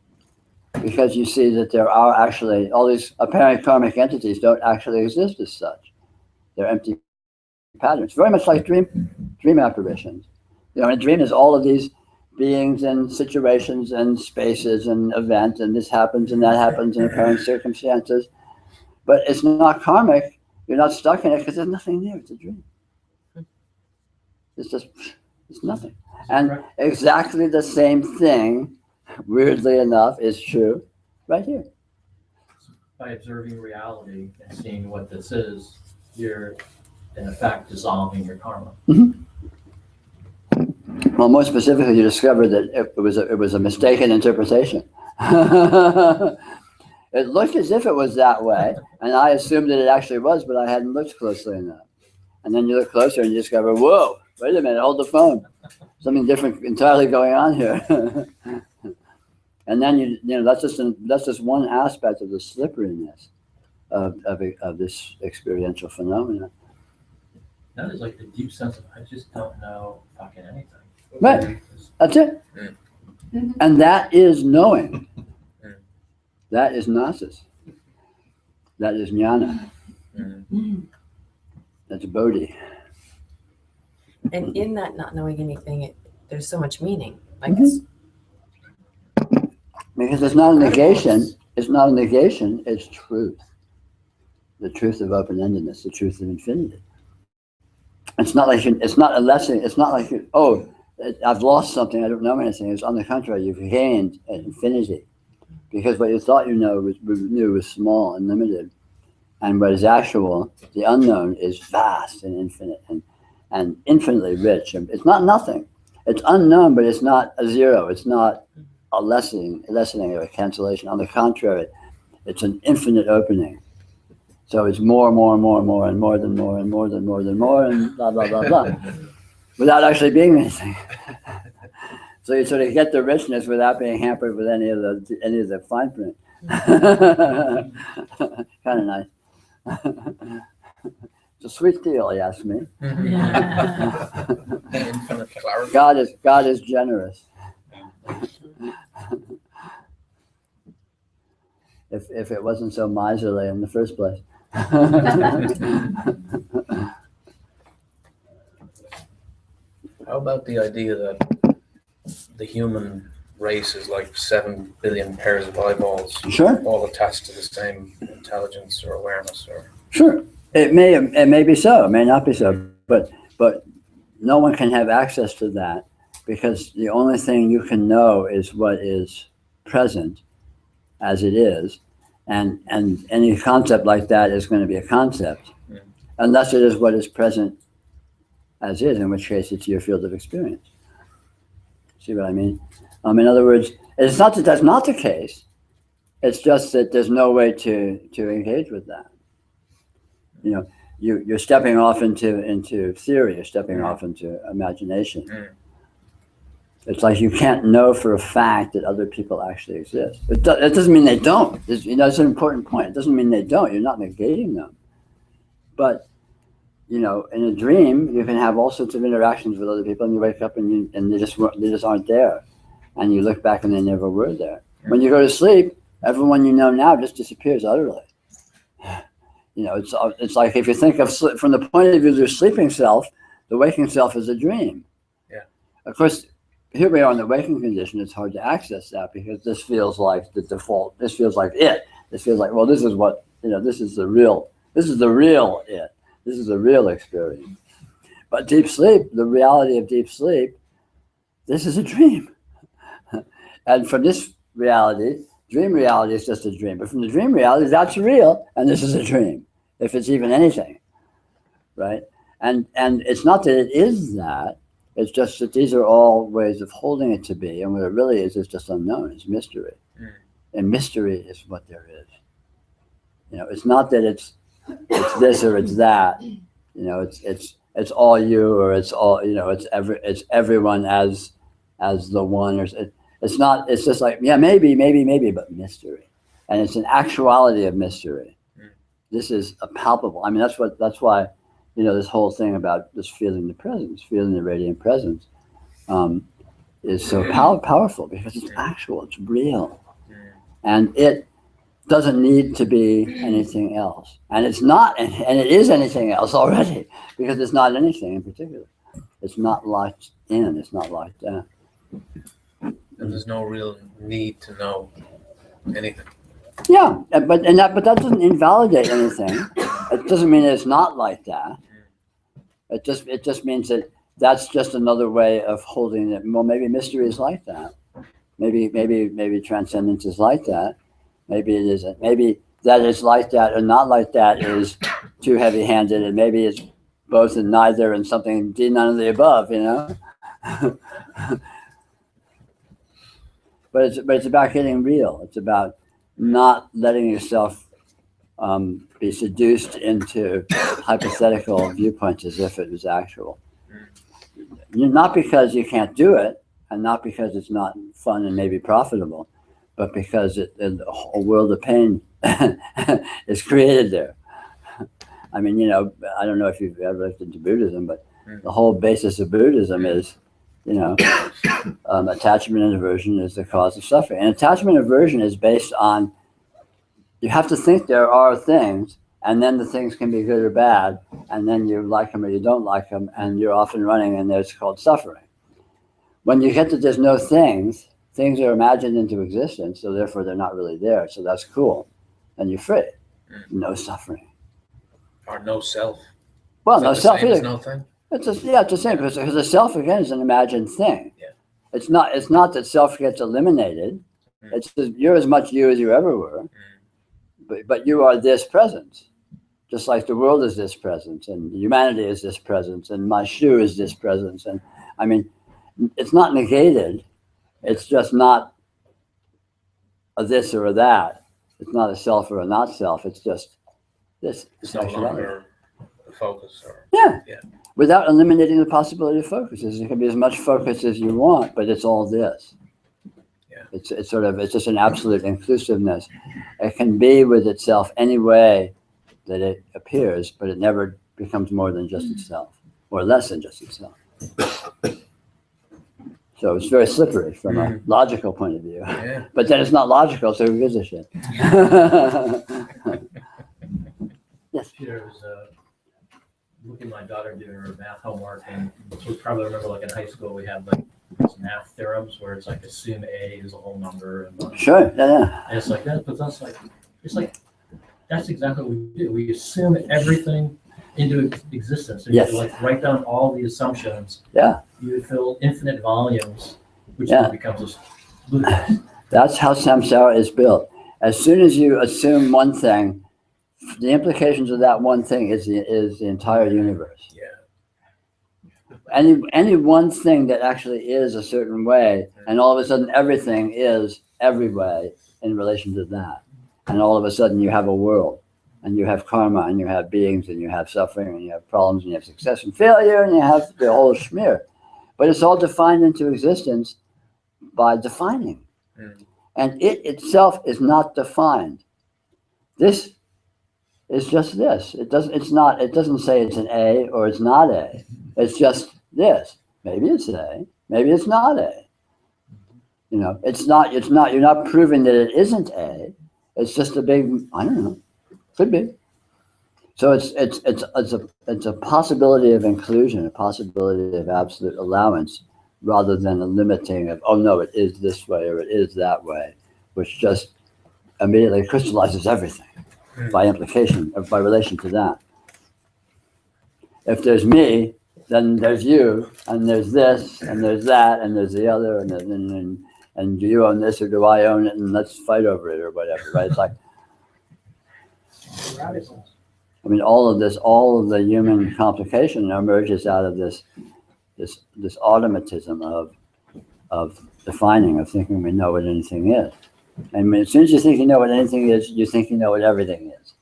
Because you see that there are actually, all these apparent karmic entities don't actually exist as such. They're empty patterns, very much like dream apparitions. A dream is all of these beings and situations and spaces and events, and this happens and that happens in apparent circumstances. But it's not karmic. You're not stuck in it because there's nothing there. It's a dream. It's nothing. And exactly the same thing, weirdly enough, is true right here. By observing reality and seeing what this is, you're in effect dissolving your karma. Mm-hmm. Well, more specifically, you discovered that it was a mistaken interpretation. It looked as if it was that way, and I assumed that it actually was, but I hadn't looked closely enough. And then you look closer and you discover, whoa, wait a minute, hold the phone. Something different entirely going on here. And then that's just one aspect of the slipperiness of this experiential phenomenon. That is like the deep sense of, I just don't know fucking anything. Right, that's it. Mm-hmm. And that is knowing. That is gnosis. That is jnana. That's bodhi. And in that not knowing anything, there's so much meaning. Like Because it's not a negation. It's not a negation. It's truth. The truth of open-endedness. The truth of infinity. It's not like it's not a lesson. It's not like I've lost something. I don't know anything. It's on the contrary. You've gained an infinity, because what you thought you knew was small and limited, and what is actual, the unknown, is vast and infinite and infinitely rich. And it's not nothing. It's unknown, but it's not a zero. It's not a lessening or a cancellation. On the contrary, it's an infinite opening. So it's more and more and more and more and more than more and more than more than more and blah, blah, blah, blah, without actually being anything. So you sort of get the richness without being hampered with any of the fine print. Kind of nice. It's a sweet deal, you ask me. God is generous. If it wasn't so miserly in the first place. How about the idea that the human race is like 7 billion pairs of eyeballs, sure, all attached to the same intelligence or awareness? Or sure, it may be so, it may not be so, but no one can have access to that, because the only thing you can know is what is present as it is, and any concept like that is going to be a concept, unless it is what is present as is, in which case it's your field of experience. See what I mean? In other words, it's not that that's not the case. It's just that there's no way to engage with that. You know, you're stepping off into theory. You're stepping off into imagination. It's like you can't know for a fact that other people actually exist. It doesn't mean they don't. That's an important point. It doesn't mean they don't. You're not negating them. But in a dream, you can have all sorts of interactions with other people, and you wake up and they just aren't there, and you look back and they never were there. When you go to sleep, everyone you know now just disappears utterly. It's like if you think of from the point of view of your sleeping self, the waking self is a dream. Yeah. Of course, here we are in the waking condition. It's hard to access that, because this feels like the default. This feels like it. This feels like, well, this is what this is the real it. This is the real experience. But deep sleep, the reality of deep sleep, this is a dream. And from this reality, dream reality is just a dream. But from the dream reality, that's real, and this is a dream, if it's even anything, right? And it's not that it is that. It's just that these are all ways of holding it to be, and what it really is just unknown. It's mystery, and mystery is what there is. It's not that it's this or it's that. It's all you, or it's all it's everyone as the one, or it's not. It's just like, yeah, maybe, but mystery, and it's an actuality of mystery. This is a palpable. I mean, that's why. This whole thing about just feeling the presence, feeling the radiant presence, is so powerful, because it's actual, it's real. And it doesn't need to be anything else. And it's not, and it is anything else already, because it's not anything in particular. It's not locked in, it's not locked down. And there's no real need to know anything. Yeah, but that doesn't invalidate anything. It doesn't mean it's not like that. It just means that that's just another way of holding it. Well, maybe mystery is like that. Maybe transcendence is like that. Maybe it isn't. Maybe that is like that or not like that is too heavy-handed, and maybe it's both and neither, and something none of the above. But it's about getting real. It's about not letting yourself be seduced into hypothetical viewpoints as if it was actual. Not because you can't do it, and not because it's not fun and maybe profitable, but because a world of pain is created there. I mean, I don't know if you've ever looked into Buddhism, but the whole basis of Buddhism is, attachment and aversion is the cause of suffering. And attachment and aversion is based on you have to think there are things, and then the things can be good or bad, and then you like them or you don't like them, and you're off and running, and there's called suffering. When you get to there's no things, things are imagined into existence, so therefore they're not really there. So that's cool, and you're free. No suffering. Or no self. Well, Is that no the self same as either. no thing? It's the same because the self again is an imagined thing. Yeah. It's not that self gets eliminated. It's just, you're as much you as you ever were, but you are this presence, just like the world is this presence, and humanity is this presence, and my shoe is this presence, and I mean, it's not negated. It's just not a this or a that. It's not a self or a not self. It's just this. It's no longer the focus. Or, yeah. Yeah. Without eliminating the possibility of focuses. It can be as much focus as you want, but it's all this. Yeah. It's just an absolute inclusiveness. It can be with itself any way that it appears, but it never becomes more than just itself, or less than just itself. So it's very slippery from a logical point of view. Yeah. But then it's not logical, so who gives a shit? Yes. Peter was looking at my daughter doing her math homework, and you probably remember, like in high school, we had like these math theorems where it's like assume A is a whole number. And Sure, yeah. And it's like that, but that's like, it's like, that's exactly what we do. We assume everything into existence. And Yes. you like write down all the assumptions. Yeah. You would fill infinite volumes, which Yeah. then becomes ludicrous. That's how samsara is built. As soon as you assume one thing, the implications of that one thing is the entire universe. Yeah. Any one thing that actually is a certain way, and all of a sudden everything is every way in relation to that. And all of a sudden you have a world, and you have karma, and you have beings, and you have suffering, and you have problems, and you have success and failure, and you have the whole schmear. But it's all defined into existence by defining. And it itself is not defined. This is just this. It doesn't say it's an A or it's not A. It's just this. Maybe it's A, maybe it's not A. You know, you're not proving that it isn't A. It's just a big, I don't know, could be. So it's a possibility of inclusion, a possibility of absolute allowance, rather than a limiting of, oh no, it is this way or it is that way, which just immediately crystallizes everything by implication, or by relation to that. If there's me, then there's you, and there's this, and there's that, and there's the other, and do you own this or do I own it, and let's fight over it or whatever, right? It's like, I mean, all of the human complication emerges out of this automatism of defining, of thinking we know what anything is. I mean, as soon as you think you know what anything is, you think you know what everything is.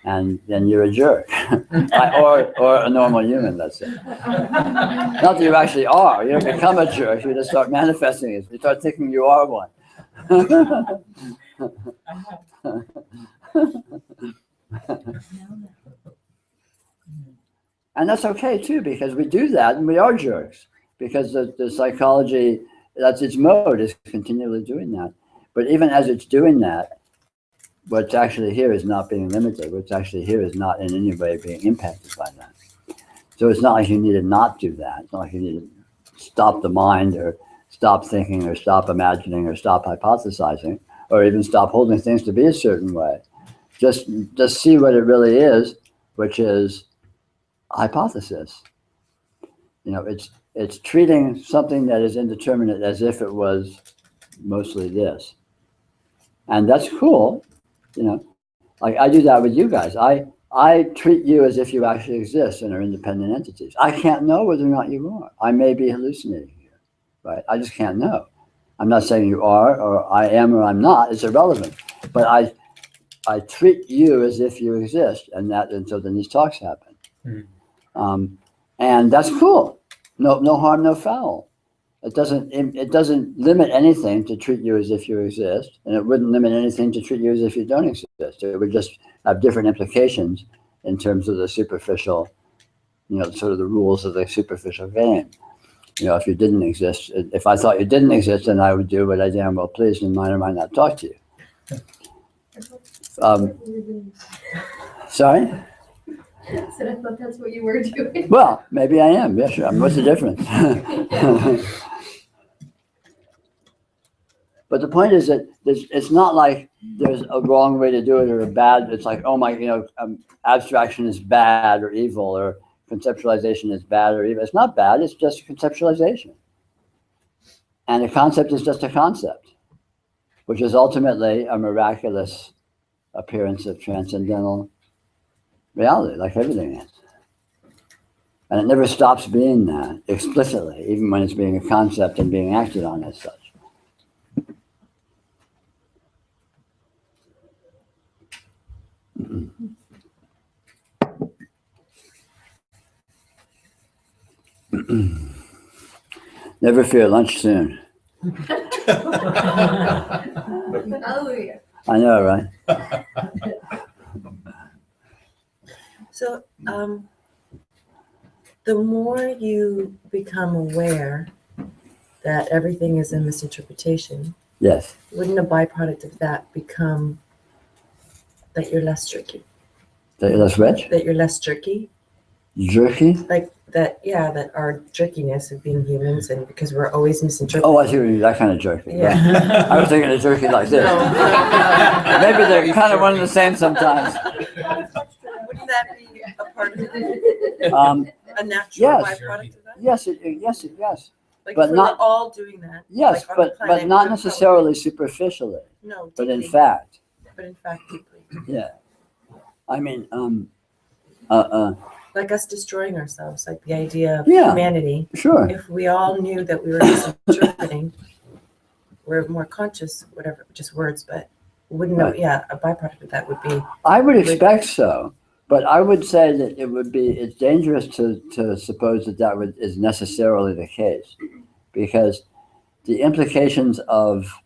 And then you're a jerk. or a normal human, let's say. Not that you actually are. You don't become a jerk. You just start manifesting it. You start thinking you are one. And that's okay too, because we do that and we are jerks. Because the psychology, that's its mode, is continually doing that. But even as it's doing that, what's actually here is not being limited. What's actually here is not in any way being impacted by that. So it's not like you need to not do that. It's not like you need to stop the mind or stop thinking or stop imagining or stop hypothesizing or even stop holding things to be a certain way. Just see what it really is, which is hypothesis. You know, it's treating something that is indeterminate as if it was mostly this. And that's cool. You know, like I do that with you guys. I treat you as if you actually exist and are independent entities. I can't know whether or not you are. I may be hallucinating here, right? I just can't know. I'm not saying you are or I am or I'm not. It's irrelevant. But I treat you as if you exist, and so then these talks happen. And that's cool. No harm, no foul. It doesn't limit anything to treat you as if you exist, and it wouldn't limit anything to treat you as if you don't exist. It would just have different implications in terms of the superficial, you know, sort of the rules of the superficial game. You know, if you didn't exist, if I thought you didn't exist, then I would do what I damn well pleased and might or might not talk to you. Sorry? I said I thought that's what you were doing. Well, maybe I am. Yeah, sure. What's the difference? But the point is that it's not like there's a wrong way to do it or a bad. It's like, oh my, abstraction is bad or evil, or conceptualization is bad or evil. It's not bad. It's just a conceptualization. And a concept is just a concept, which is ultimately a miraculous appearance of transcendental reality, like everything is. And it never stops being that explicitly, even when it's being a concept and being acted on as such. Never fear, lunch soon. Hallelujah. I know, right? So, the more you become aware that everything is a misinterpretation, Yes. wouldn't a byproduct of that become that you're less jerky? That you're less rich? That you're less jerky? Jerky? Like that, yeah, that our jerkiness of being humans, and because we're always misinterpreting. Oh, I see what you mean, that kind of jerky. Yeah. Right. I was thinking of jerky like this. No. Maybe they're kind of one and the same sometimes. Wouldn't that be a part of it? A natural Yes. byproduct of that? Yes, yes. Like But if we not- were all doing that. Yes, like on the but planet, not we would necessarily superficially, probably- No, but in deeply. fact. But in fact, deeply. Yeah. I mean, Like us destroying ourselves, like the idea of Yeah. humanity. Sure. If we all knew that we were misinterpreting, we're more conscious, whatever, just words, but wouldn't know, Right. yeah, a byproduct of that would be. I would expect so, but I would say that it's dangerous to suppose that is necessarily the case, because the implications of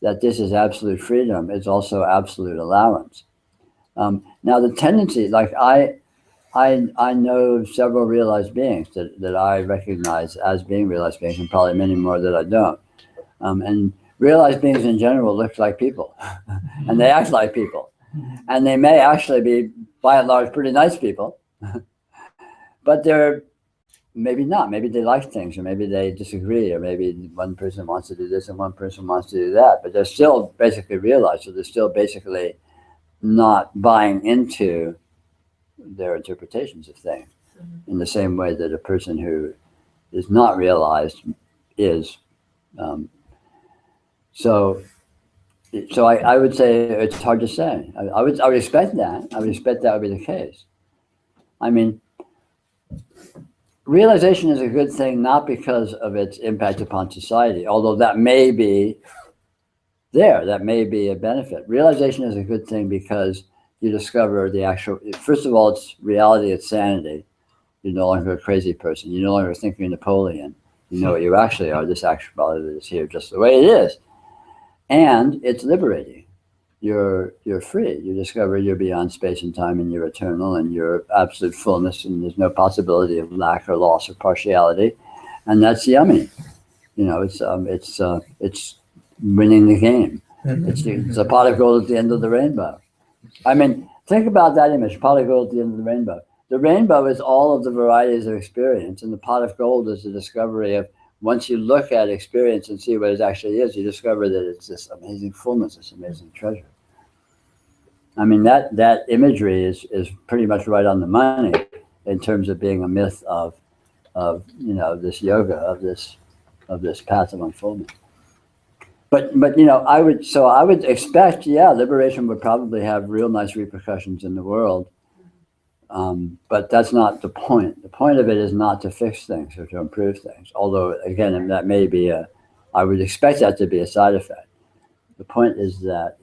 that this is absolute freedom is also absolute allowance. Now the tendency, like I know several realized beings that I recognize as being realized beings, and probably many more that I don't. And realized beings in general look like people, and they act like people, and they may actually be, by and large, pretty nice people, but they're maybe not. Maybe they like things, or maybe they disagree, or maybe one person wants to do this and one person wants to do that, but they're still basically realized, so they're still basically not buying into their interpretations of things in the same way that a person who is not realized is. So I would say it's hard to say. I would expect that. I would expect that would be the case. I mean, realization is a good thing not because of its impact upon society, although that may be there. That may be a benefit. Realization is a good thing because you discover the actual, first of all, it's reality, it's sanity. You're no longer a crazy person. You no longer think you're Napoleon. You know what you actually are. This actuality is here just the way it is. And it's liberating. You're free. You discover you're beyond space and time, and you're eternal, and you're absolute fullness, and there's no possibility of lack or loss or partiality. And that's yummy. It's winning the game. It's a pot of gold at the end of the rainbow. I mean, think about that image, pot of gold at the end of the rainbow. The rainbow is all of the varieties of experience, and the pot of gold is the discovery of, once you look at experience and see what it actually is, you discover that it's this amazing fullness, this amazing treasure. I mean, that imagery is pretty much right on the money in terms of being a myth of this yoga, of this path of unfoldment. But I would expect, liberation would probably have real nice repercussions in the world. But that's not the point. The point of it is not to fix things or to improve things. Although, again, that may be I would expect that to be a side effect. The point is that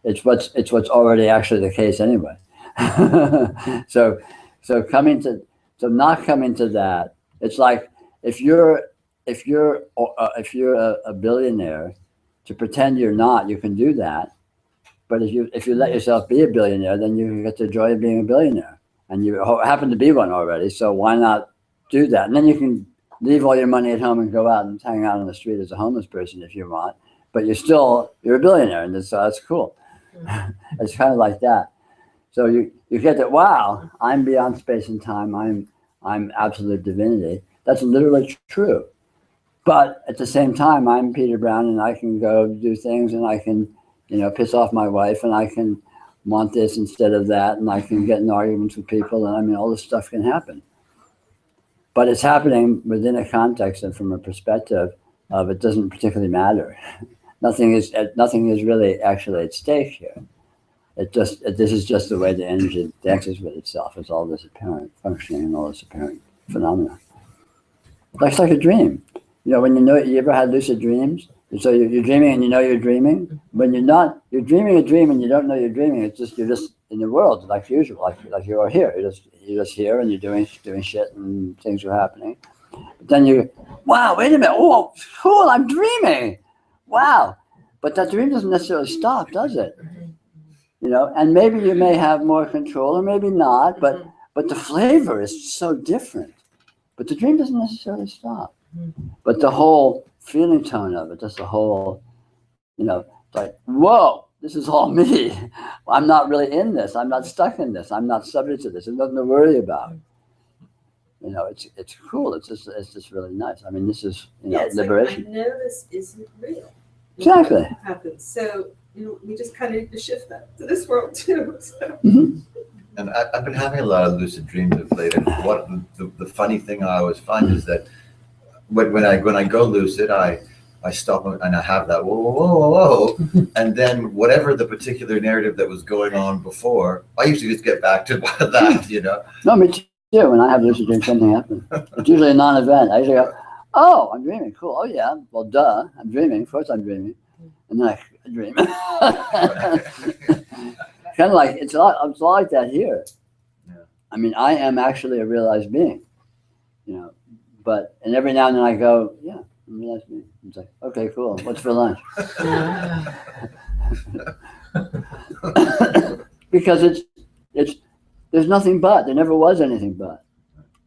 it's what's already actually the case anyway. So not coming to that, it's like if you're a billionaire, to pretend you're not, you can do that. But if you let yourself be a billionaire, then you get the joy of being a billionaire, and you happen to be one already. So why not do that? And then you can leave all your money at home and go out and hang out on the street as a homeless person if you want. But you're a billionaire, and so that's cool. It's kind of like that. So you get that, wow, I'm beyond space and time. I'm absolute divinity. That's literally true. But at the same time, I'm Peter Brown, and I can go do things, and I can, piss off my wife, and I can want this instead of that, and I can get in arguments with people, and I mean, all this stuff can happen. But it's happening within a context and from a perspective of it doesn't particularly matter. Nothing is really actually at stake here. This is just the way the energy dances with itself. It's all this apparent functioning and all this apparent phenomena. It's like a dream. When you ever had lucid dreams? And so you're dreaming and you're dreaming. When you're dreaming a dream and you don't know you're dreaming. You're just in the world like usual, like you are here. You're just here and you're doing shit and things are happening. But then wow, wait a minute. Oh, cool, I'm dreaming. Wow. But that dream doesn't necessarily stop, does it? And maybe you may have more control or maybe not, but the flavor is so different. But the dream doesn't necessarily stop. But the whole feeling tone of it, just the whole, like, whoa, this is all me. I'm not really in this. I'm not stuck in this. I'm not subject to this. There's nothing to worry about. It's cool. It's just really nice. I mean, this is liberation. Like, I know this isn't real. Exactly. Happens. So we just kind of need to shift that to this world too. So. And I've been having a lot of lucid dreams of late. And what the funny thing I always find is that when I go lucid, I stop and I have that whoa, and then whatever the particular narrative that was going on before, I usually just get back to that. No, me too. When I have lucid dreams, something happens. It's usually a non-event. I usually go, oh, I'm dreaming. Cool. Oh yeah. Well, duh. I'm dreaming. Of course I'm dreaming. And then I dream. Kind of like it's a lot like that here. Yeah. I mean, I am actually a realized being, and every now and then I go, yeah, I'm a realized being. It's like, okay, cool. What's for lunch? Because there's nothing but. There never was anything but.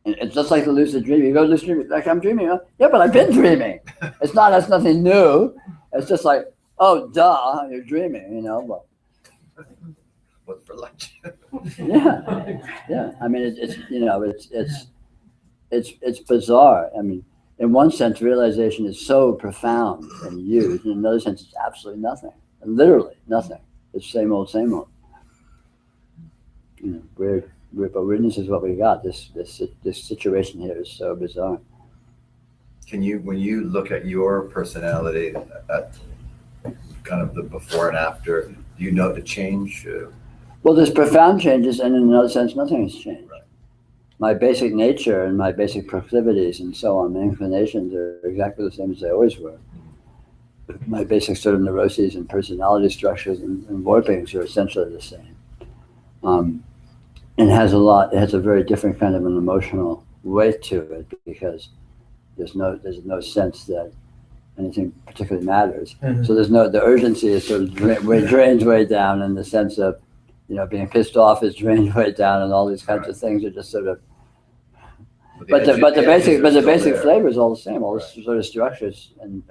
And it's just like the lucid dream. You go lucid dream, like I'm dreaming. Yeah, but I've been dreaming. That's nothing new. It's just like, oh, duh, you're dreaming. Well. What's for lunch? Yeah. I mean, it's bizarre. I mean, in one sense, realization is so profound and used. In another sense, it's absolutely nothing. Literally nothing. It's same old, same old. But weirdness is what we got. This situation here is so bizarre. When you look at your personality, at kind of the before and after, do you note the change? Well, there's profound changes, and in another sense, nothing has changed. Right. My basic nature and my basic proclivities and so on, my inclinations are exactly the same as they always were. My basic sort of neuroses and personality structures and warpings are essentially the same. It has a very different kind of an emotional weight to it because there's no sense that anything particularly matters. Mm-hmm. So the urgency is sort of drains way down, in the sense of, being pissed off is drained way down, and all these kinds of things are just sort of. But the basic flavor is all the same. All the sort of structures and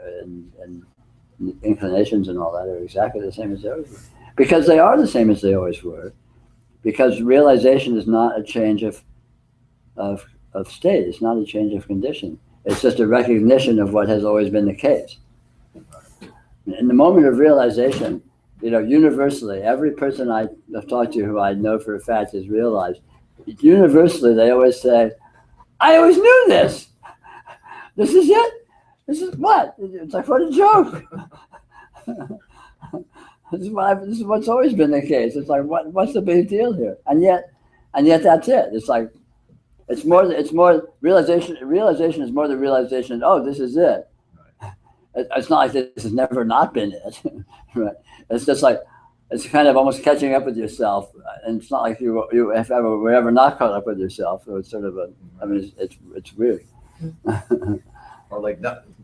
inclinations and all that are exactly the same as they always were, because they are the same as they always were. Because realization is not a change of state. It's not a change of condition. It's just a recognition of what has always been the case. In the moment of realization, universally, every person I've talked to who I know for a fact has realized, universally, they always say, I always knew this. This is it. This is what? It's like, what a joke. This is what's always been the case. It's like, what's the big deal here? And yet that's it. It's like, it's more realization. Realization is more the realization. Oh, this is it. Right. It's not like this has never not been it. Right. It's just like, it's kind of almost catching up with yourself, and it's not like you were ever not caught up with yourself. So it's sort of it's weird. Or like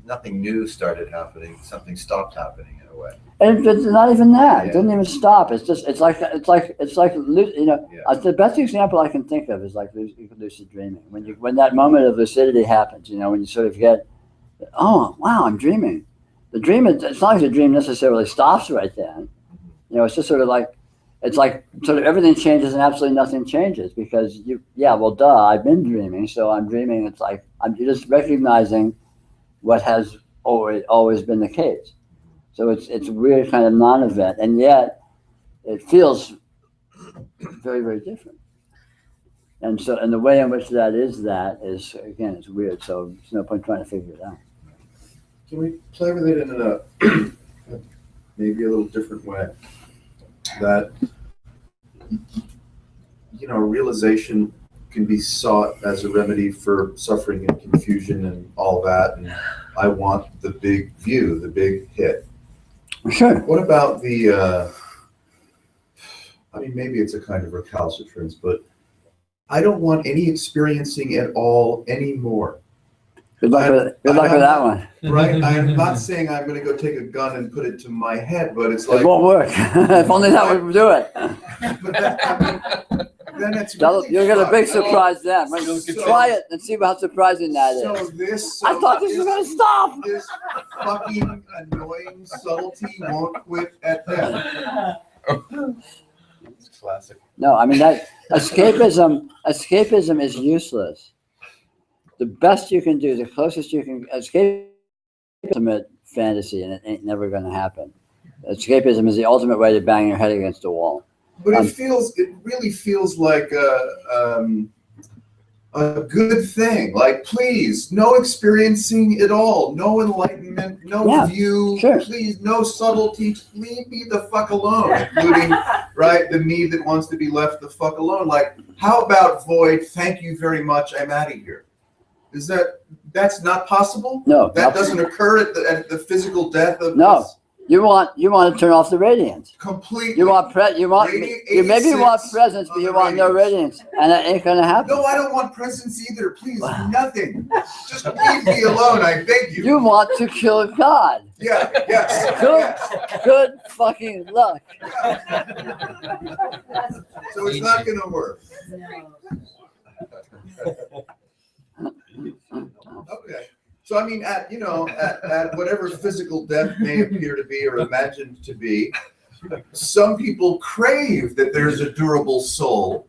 nothing new started happening. Something stopped happening in a way. And it's not even that. It doesn't even stop. It's just it's like the best example I can think of is like lucid dreaming. When that moment of lucidity happens, when you sort of get, oh wow, I'm dreaming. The dream, it's not like the dream necessarily stops right then. You know, it's just sort of like, it's like sort of everything changes and absolutely nothing changes because well, duh, I've been dreaming, so I'm dreaming. It's like I'm just recognizing what has always been the case. So it's a weird kind of non-event, and yet it feels very, very different. And so, and the way in which that is again, it's weird. So there's no point trying to figure it out. Can we play with it in a maybe a little different way? That, you know, realization can be sought as a remedy for suffering and confusion and all that. And I want the big view, the big hit. Sure. What about the, I mean, maybe it's a kind of recalcitrance, but I don't want any experiencing at all anymore. Good luck with that one. Right? I'm not saying I'm going to go take a gun and put it to my head, but it's like. It won't work. If only that would do it. But that, I mean, then it's really You'll get a big fucked. surprise then. Try it and see how surprising that is. I thought this was going to stop. This fucking annoying subtlety won't quit at them. It's classic. No, I mean that escapism is useless. The best you can do, the closest you can escape ultimate fantasy, and it ain't never going to happen. Escapism is the ultimate way to bang your head against a wall. But it really feels like a good thing. Like, please, no experiencing at all, no enlightenment, no view, please, no subtlety, leave me the fuck alone, including, right, the me that wants to be left the fuck alone. Like, how about void, thank you very much, I'm out of here. Is that's not possible? No. That doesn't occur at the physical death of this? You want to turn off the radiance. Completely. You maybe you want presence, but you want no radiance, and that ain't gonna happen. No, I don't want presence either. Please, nothing. Just leave me alone. I beg you. You want to kill God. Yeah. Yes. Good fucking luck. So it's not gonna work. Okay. So I mean, at whatever physical death may appear to be or imagined to be, some people crave that there's a durable soul,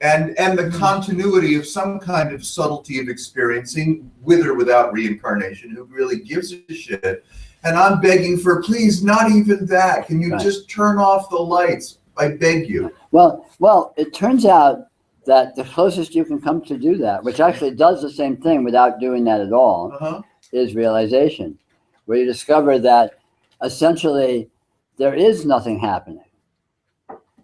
and the continuity of some kind of subtlety of experiencing, with or without reincarnation, who really gives a shit. And I'm begging for, please, not even that. Can you just turn off the lights? I beg you. Well, it turns out that the closest you can come to do that, which actually does the same thing without doing that at all, is realization, where you discover that essentially there is nothing happening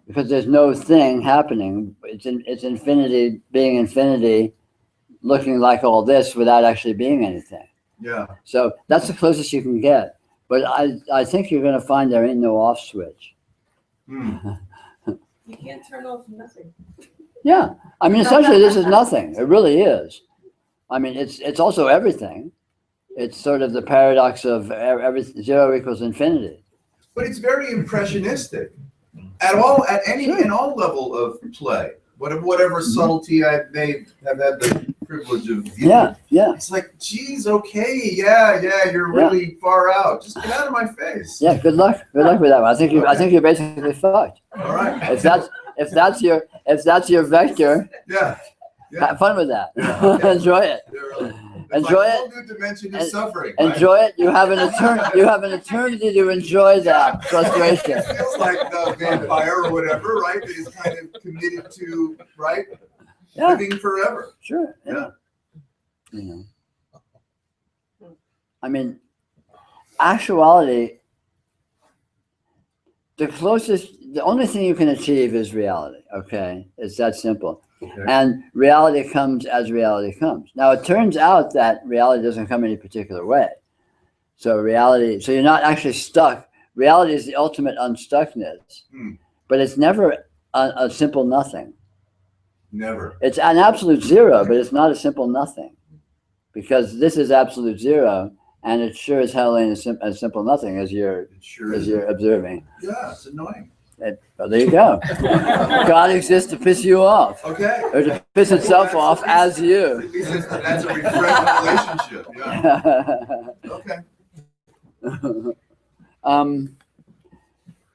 because there's no thing happening. It's infinity being infinity, looking like all this without actually being anything. Yeah. So that's the closest you can get. But I think you're going to find there ain't no off switch. You can't turn off nothing. Yeah, I mean, essentially, this is nothing. It really is. I mean, it's also everything. It's sort of the paradox of zero equals infinity. But it's very impressionistic. In all level of play, whatever subtlety I may have had the privilege of viewing. Yeah. It's like, geez, okay, yeah, you're really far out. Just get out of my face. Yeah, good luck with that one. I think you're basically fucked. All right. If that's your vector, have fun with that. Enjoy it. Enjoy it. A whole new dimension of suffering. Enjoy it. You have an eternity to enjoy that frustration. It feels like the vampire or whatever, right? That is kind of committed to living forever. Sure. Yeah. You know. I mean, actuality. The only thing you can achieve is reality, okay? It's that simple. Okay. And reality comes as reality comes. Now, it turns out that reality doesn't come any particular way. So you're not actually stuck. Reality is the ultimate unstuckness, but it's never a simple nothing. Never. It's an absolute zero, but it's not a simple nothing. Because this is absolute zero, and it sure as hell ain't as simple nothing as you're observing. Yeah, it's annoying. Well, there you go. God exists to piss you off. Okay. Or to piss itself off as you. At least that's a refreshing relationship. Yeah. Okay.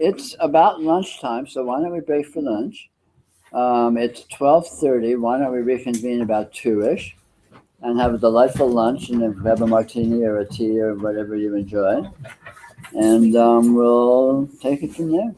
it's about lunchtime, so why don't we break for lunch? It's 12:30. Why don't we reconvene about 2-ish and have a delightful lunch and then have a martini or a tea or whatever you enjoy. And we'll take it from there.